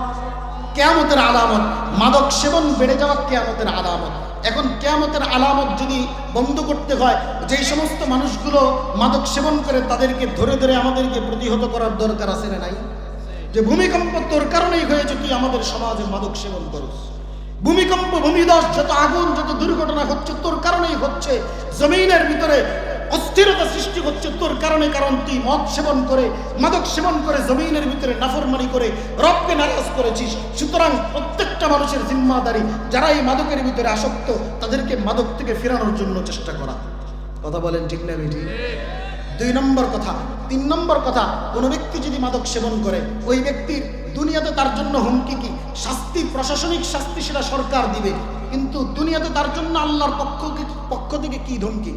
কিয়ামতের আলামত। মাদক সেবন বেড়ে যাওয়া কিয়ামতের আলামত। এখন কিয়ামতের আলামত যদি বন্ধ করতে হয়, যেই সমস্ত মানুষগুলো মাদক সেবন করে তাদেরকে ধরে ধরে আমাদেরকে প্রতিহত করার দরকার আছে না নাই? যে ভূমিকম্প তোর কারণেই হয়েছে, তুই আমাদের সমাজে মাদক সেবন করস। ভূমিকম্প, ভূমিধস, যত আগুন, যত দুর্ঘটনা হচ্ছে তোর কারণেই হচ্ছে। জমিনের ভিতরে অস্থিরতা সৃষ্টি হচ্ছে তোর কারণে, কারণ তুই মদ সেবন করে, মাদক সেবন করে জমিনের ভিতরে নাফরমানি করে রবকে নারাজ করেছিস। সুতরাং প্রত্যেকটা মানুষের জিম্মাদারি যারা এই মাদকের ভিতরে আসক্ত তাদেরকে মাদক থেকে ফেরানোর জন্য চেষ্টা করা। কথা বলেন ঠিক না বেটি? দুই নম্বর কথা। তিন নম্বর কথা, কোনো ব্যক্তি যদি মাদক সেবন করে ওই ব্যক্তির দুনিয়াতে তার জন্য হুমকি কি? শাস্তি, প্রশাসনিক শাস্তি সেটা সরকার দিবে, কিন্তু দুনিয়াতে তার জন্য আল্লাহর পক্ষ থেকে কি ধমকি?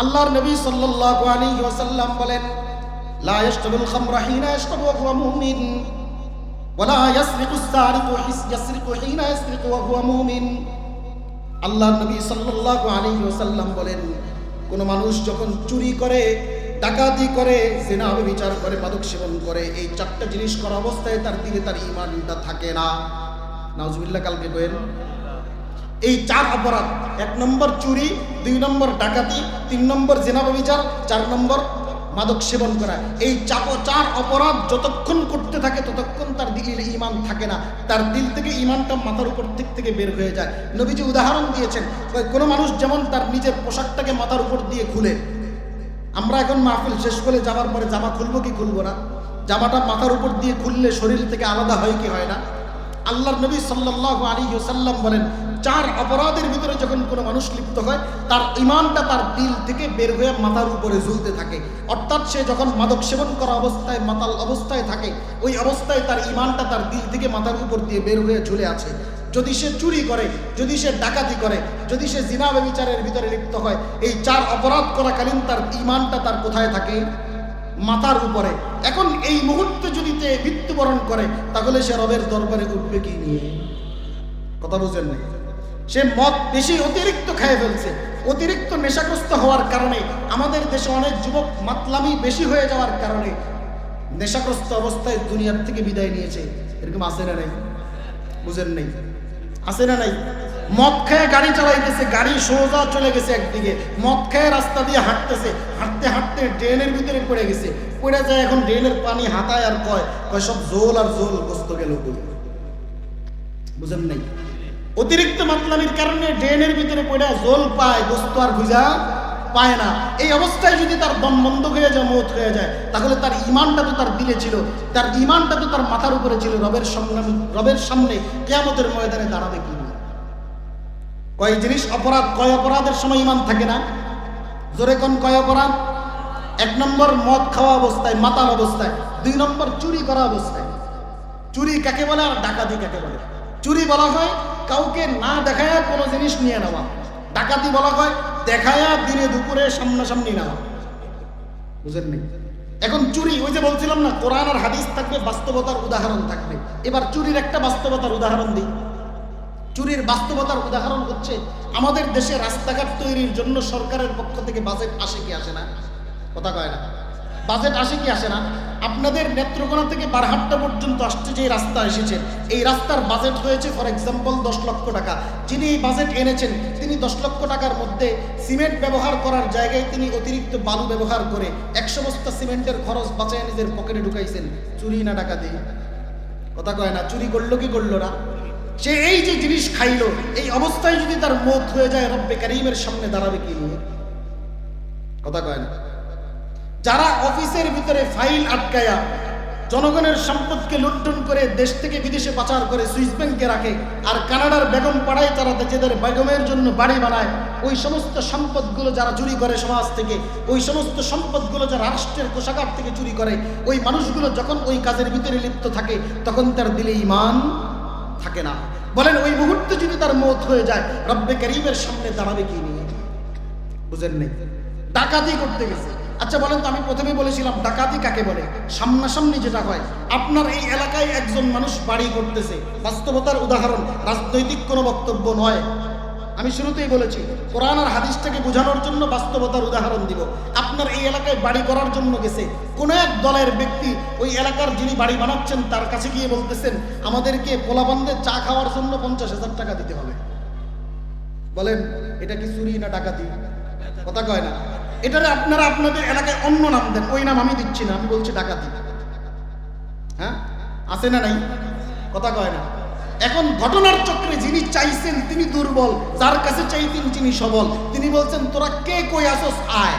আল্লাহর নবী সাল্লাল্লাহু আলাইহি ওয়াসাল্লাম বলেন, লা ইয়াশরাবুল খামরা হিনা ইয়াশরাবু ওয়া হুয়া মুমিন ওয়া লা ইয়াসরিকুস সারিকু ইয়াসরিকু হিনা ইয়াসরিকু ওয়া হুয়া মুমিন। আল্লাহর নবী সাল্লাল্লাহু আলাইহি ওয়াসাল্লাম বলেন, কোন মানুষ যখন চুরি করে, ডাকাতি করে, জিনা ব্যভিচার করে, মাদক সেবন করে, এই চারটা জিনিস করা অবস্থায় তার দিলে তার ঈমানটা থাকে না। নাউজুবিল্লাহ। কালকে বলেন এই চার অপরাধ, এক নম্বর চুরি, দুই নম্বর ডাকাতি, তিন নম্বর জিনা ব্যভিচার, চার নম্বর মাদক সেবন করা। এই চার অপরাধ যতক্ষণ করতে থাকে ততক্ষণ তার দিলে ঈমান থাকে না। তার দিল থেকে ঈমানটা মাথার উপর থেকে বের হয়ে যায়। নবীজি উদাহরণ দিয়েছেন, কোনো মানুষ যেমন তার নিজের পোশাকটাকে মাথার উপর দিয়ে খুলে, আমরা এখন মাহফিল শেষ করে যাওয়ার পরে জামা খুলবো কি খুলবো না? জামাটা মাথার উপর দিয়ে খুললে শরীর থেকে আলাদা হয় কি হয় না? আল্লাহর নবী সাল্লাল্লাহু আলাইহি ওয়াসাল্লাম বলেন, চার অপরাধের ভিতরে যখন কোনো মানুষ লিপ্ত হয় তার ঈমানটা তার দিল থেকে বের হয়ে মাথার উপরে ঝুলতে থাকে। অর্থাৎ সে যখন মাদক সেবন করা অবস্থায়, মাতাল অবস্থায় থাকে, ওই অবস্থায় তার ঈমানটা তার দিল থেকে মাথার উপর দিয়ে বের হয়ে ঝুলে আছে। যদি সে চুরি করে, যদি সে ডাকাতি করে, যদি সে জিনা ব্যভিচারের ভিতরে লিপ্ত হয়, এই চার অপরাধ করাকালীন তার ঈমানটা তার কোথায় থাকে? মাথার উপরে। এখন এই মুহূর্তে যদি মৃত্যুবরণ করে তাহলে সে রবের দরবারে উঠবে কি নিয়ে? কথা বুঝেন না? সে মদ বেশি অতিরিক্ত খেয়ে ফেলছে, অতিরিক্ত নেশাগ্রস্ত হওয়ার কারণে আমাদের দেশে অনেক যুবক মাতলামি বেশি হয়ে যাওয়ার কারণে নেশাগ্রস্ত অবস্থায় দুনিয়ার থেকে বিদায় নিয়েছে। এরকম আছে না নাই? বুঝেন নেই? আছে না নাই? মদ খেয়ে গাড়ি চালাইতেছে, গাড়ি সোজা চলে গেছে একদিকে, মদ খেয়ে রাস্তা দিয়ে হাঁটতেছে, হাঁটতে হাঁটতে ড্রেনের ভিতরে পড়ে গেছে, পড়ে যায়। এখন ড্রেনের পানি হাতায় আর কয় সব জোল আর জোল গোস্ত গেল। বুঝেন নাই? অতিরিক্ত মাতলামির কারণে ড্রেনের ভিতরে পড়ে জোল পায়, গোস্ত আর খুঁজা পায় না। এই অবস্থায় যদি তার দম বন্ধ হয়ে যায়, মৌত হয়ে যায়, তাহলে তার ইমানটা তো তার দিলে ছিল, তার ইমানটা তো তার মাথার উপরে ছিল। রবের সামনে কিয়ামতের ময়দানে দাঁড়াবে কি? কয় জিনিস অপরাধ, কয় অপরাধের সময় ইমান থাকে না? জোরে কোন কয় অপরাধ? 1 নম্বর মদ খাওয়া অবস্থায়, মাতাল অবস্থায়। 2 নম্বর চুরি করা অবস্থায়। চুরি কাকে বলে আর ডাকাতি কাকে বলে? চুরি বলা হয় কাউকে না দেখায়া কোনো জিনিস নিয়ে নেওয়া, ডাকাতি বলা হয় দেখায়া দিনে দুপুরে সামনাসামনি নেওয়া। বুঝেননি? এখন চুরি, ওই যে বলছিলাম না, কোরআন আর হাদিস থাকবে, বাস্তবতার উদাহরণ থাকবে। এবার চুরির একটা বাস্তবতার উদাহরণ দিই। চুরির বাস্তবতার উদাহরণ হচ্ছে, আমাদের দেশে রাস্তাঘাট তৈরির জন্য সরকারের পক্ষ থেকে বাজেট আসে কি আসে না? কথা কয় না? বাজেট আসে কি আসে না? আপনাদের নেত্রকোনা থেকে বারহাট্টা পর্যন্ত আসছে যে রাস্তা এসেছে, এই রাস্তার বাজেট হয়েছে ফর এক্সাম্পল 10 লক্ষ টাকা। যিনি এই বাজেট এনেছেন তিনি 10 লক্ষ টাকার মধ্যে সিমেন্ট ব্যবহার করার জায়গায় তিনি অতিরিক্ত বালু ব্যবহার করে 100 বস্তা সিমেন্টের খরচ বাঁচায় নিজের পকেটে ঢুকাইছেন। চুরি না ডাকাতি? কথা কয় না? চুরি করলো কি করলো না? সে এই যে জিনিস খাইলো, এই অবস্থায় যদি তার মওত হয়ে যায়, রব্বে কারীমের সামনে দাঁড়াবে কি নিয়ে? কথা কয় না? যারা অফিসের ভিতরে ফাইল আটকায়া জনগণের সম্পদকে লুণ্ঠন করে দেশ থেকে বিদেশে পাচার করে সুইস ব্যাংকে রাখে, আর কানাডার বেগম পাড়ায় তারা নিজেদের বেগমের জন্য বাড়ি বানায়, ওই সমস্ত সম্পদগুলো যারা চুরি করে সমাজ থেকে, ওই সমস্ত সম্পদগুলো যারা রাষ্ট্রের কোষাগার থেকে চুরি করে, ওই মানুষগুলো যখন ওই কাজের ভিতরে লিপ্ত থাকে তখন তার দিলে ঈমান থাকে না। বলেন ওই মুহূর্তে যদি তার মওত হয়ে যায়, রব্বে কারীমের সামনে দাঁড়াবে কি নিয়ে? বুঝেন নেই? ডাকাতি করতে গেছে। আচ্ছা বলেন তো, আমি প্রথমে বলেছিলাম ডাকাতি কাকে বলে? সামনাসামনি যেটা হয়। আপনার এই এলাকায় একজন মানুষ বাড়ি করতেছে, বাস্তবতার উদাহরণ, রাজনৈতিক কোনো বক্তব্য নয়। আমি শুরুতেই বলেছি কোরআন আর হাদিসটাকে বোঝানোর জন্য বাস্তবতার উদাহরণ দিব। আপনার এই এলাকায় বাড়ি করার জন্য গেছে কোন এক দলের ব্যক্তি, ওই এলাকার যিনি বাড়ি বানাচ্ছেন তার কাছে গিয়ে বলতেছেন আমাদেরকে পোলাপানদের চা খাওয়ার জন্য 50,000 টাকা দিতে হবে। বলেন এটা কি চুরি না ডাকাতি? কথা কয় না? এটারে আপনারা আপনাদের এলাকায় অন্য নাম দেন, ওই নাম আমি দিচ্ছি না, আমি বলছি ডাকাতি। হ্যাঁ, আছে না নাই? কথা কয় না? এখন ঘটনার চক্রে যিনি চাইছেন তিনি দুর্বল, যার কাছে চাইতেন তিনি সবল। তিনি বলছেন তোরা কে কই আসস আয়।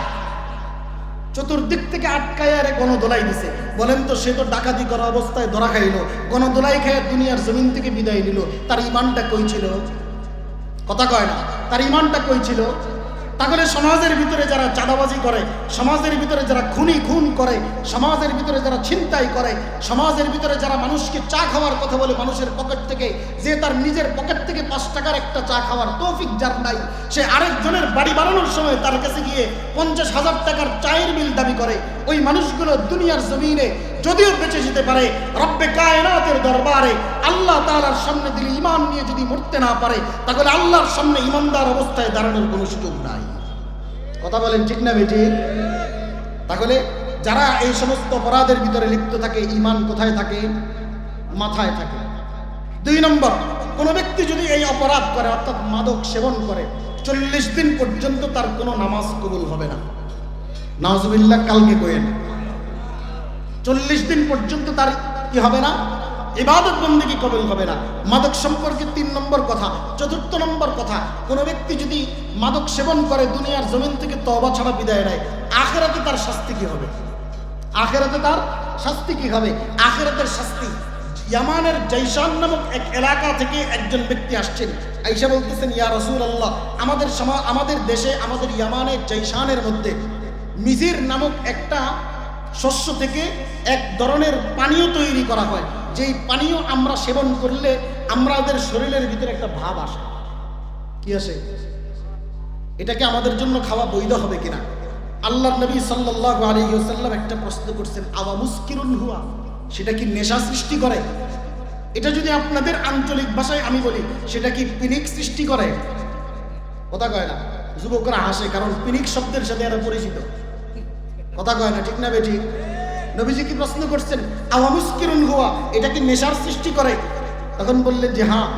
চতুর্দিক থেকে আটকায় আরে গণদোলাই দিছে। বলেন তো, সে তো ডাকাতি করা অবস্থায় ধরা খাইল, গণদোলাই খাইয়া দুনিয়ার জমিন থেকে বিদায় নিল, তার ইমানটা কই ছিল? কথা কয় না? তার ইমানটা কই ছিল? তাহলে সমাজের ভিতরে যারা চাঁদাবাজি করে, সমাজের ভিতরে যারা খুন করে, সমাজের ভিতরে যারা ছিনতাই করে, সমাজের ভিতরে যারা মানুষকে চা খাওয়ার কথা বলে মানুষের পকেট থেকে, যে তার নিজের পকেট থেকে 5 টাকার একটা চা খাওয়ার তৌফিক যার নাই, সে আরেকজনের বাড়ি বানানোর সময় তার কাছে গিয়ে 50,000 টাকার চায়ের বিল দাবি করে, ওই মানুষগুলো দুনিয়ার জমিনে যদিও বেঁচে যেতে পারে, রব্বে কায়নাতের দরবারে আল্লাহ তাআলার সামনে দিলে ঈমান নিয়ে যদি মরতে না পারে, তাহলে আল্লাহর সামনে ঈমানদার অবস্থায় দাঁড়ানোর কোনো সুযোগ নাই। কথা বলেন ঠিক না বেটি? তাহলে যারা এই সমস্ত অপরাধের ভিতরে লিপ্ত থাকে, ঈমান কোথায় থাকে? মাথায় থাকে। 2 নম্বর, কোন ব্যক্তি যদি এই অপরাধ করে অর্থাৎ মাদক সেবন করে, 40 দিন পর্যন্ত তার কোনো নামাজ কবুল হবে না। নাউজুবিল্লাহ, কালকে কইেন 40 দিন পর্যন্ত তার কি হবে না? ইবাদত বন্দেগী কবুল হবে না। মাদক সম্পর্কে 3 নম্বর কথা। 4th নম্বর কথা, কোন ব্যক্তি যদি মাদক সেবন করে দুনিয়ার জমিন থেকে তওবা ছাড়া বিদায় নেয়, আখিরাতে তার শাস্তি কি হবে? আখিরাতে তার শাস্তি কি হবে? আখিরাতের শাস্তি, ইয়ামানের জাইশান নামক এক এলাকা থেকে একজন ব্যক্তি আসছেন, আয়েশা বলতেছেন ইয়া রাসূলুল্লাহ, আমাদের দেশে আমাদের ইয়ামানের জাইশানের মধ্যে মিজির নামক একটা শস্য থেকে এক ধরনের পানীয় তৈরি করা হয়, যেই পানীয় আমরা সেবন করলে আমাদের শরীরের ভিতরে একটা ভাব আসে। কি আসে? এটাকে আমাদের জন্য খাওয়া বৈধ হবে কিনা? আল্লাহর নবী সাল্লাল্লাহু আলাইহি ওয়াসাল্লাম একটা প্রশ্ন করছেন, আওয়া মুস্কিরুন হুয়া, সেটা কি নেশা সৃষ্টি করে? এটা যদি আপনাদের আঞ্চলিক ভাষায় আমি বলি, সেটা কি পিনিক সৃষ্টি করে? কথা কয় না, যুবকরা হাসে, কারণ পিনিক শব্দের সাথে এরা পরিচিত। কথা কয় না, ঠিক না বেঠিক? নবীজি কি প্রশ্ন করছেন, আওয়া মুস্কিরুন হুয়া, এটা কি নেশার সৃষ্টি করে? তখন বললেন যে হ্যাঁ,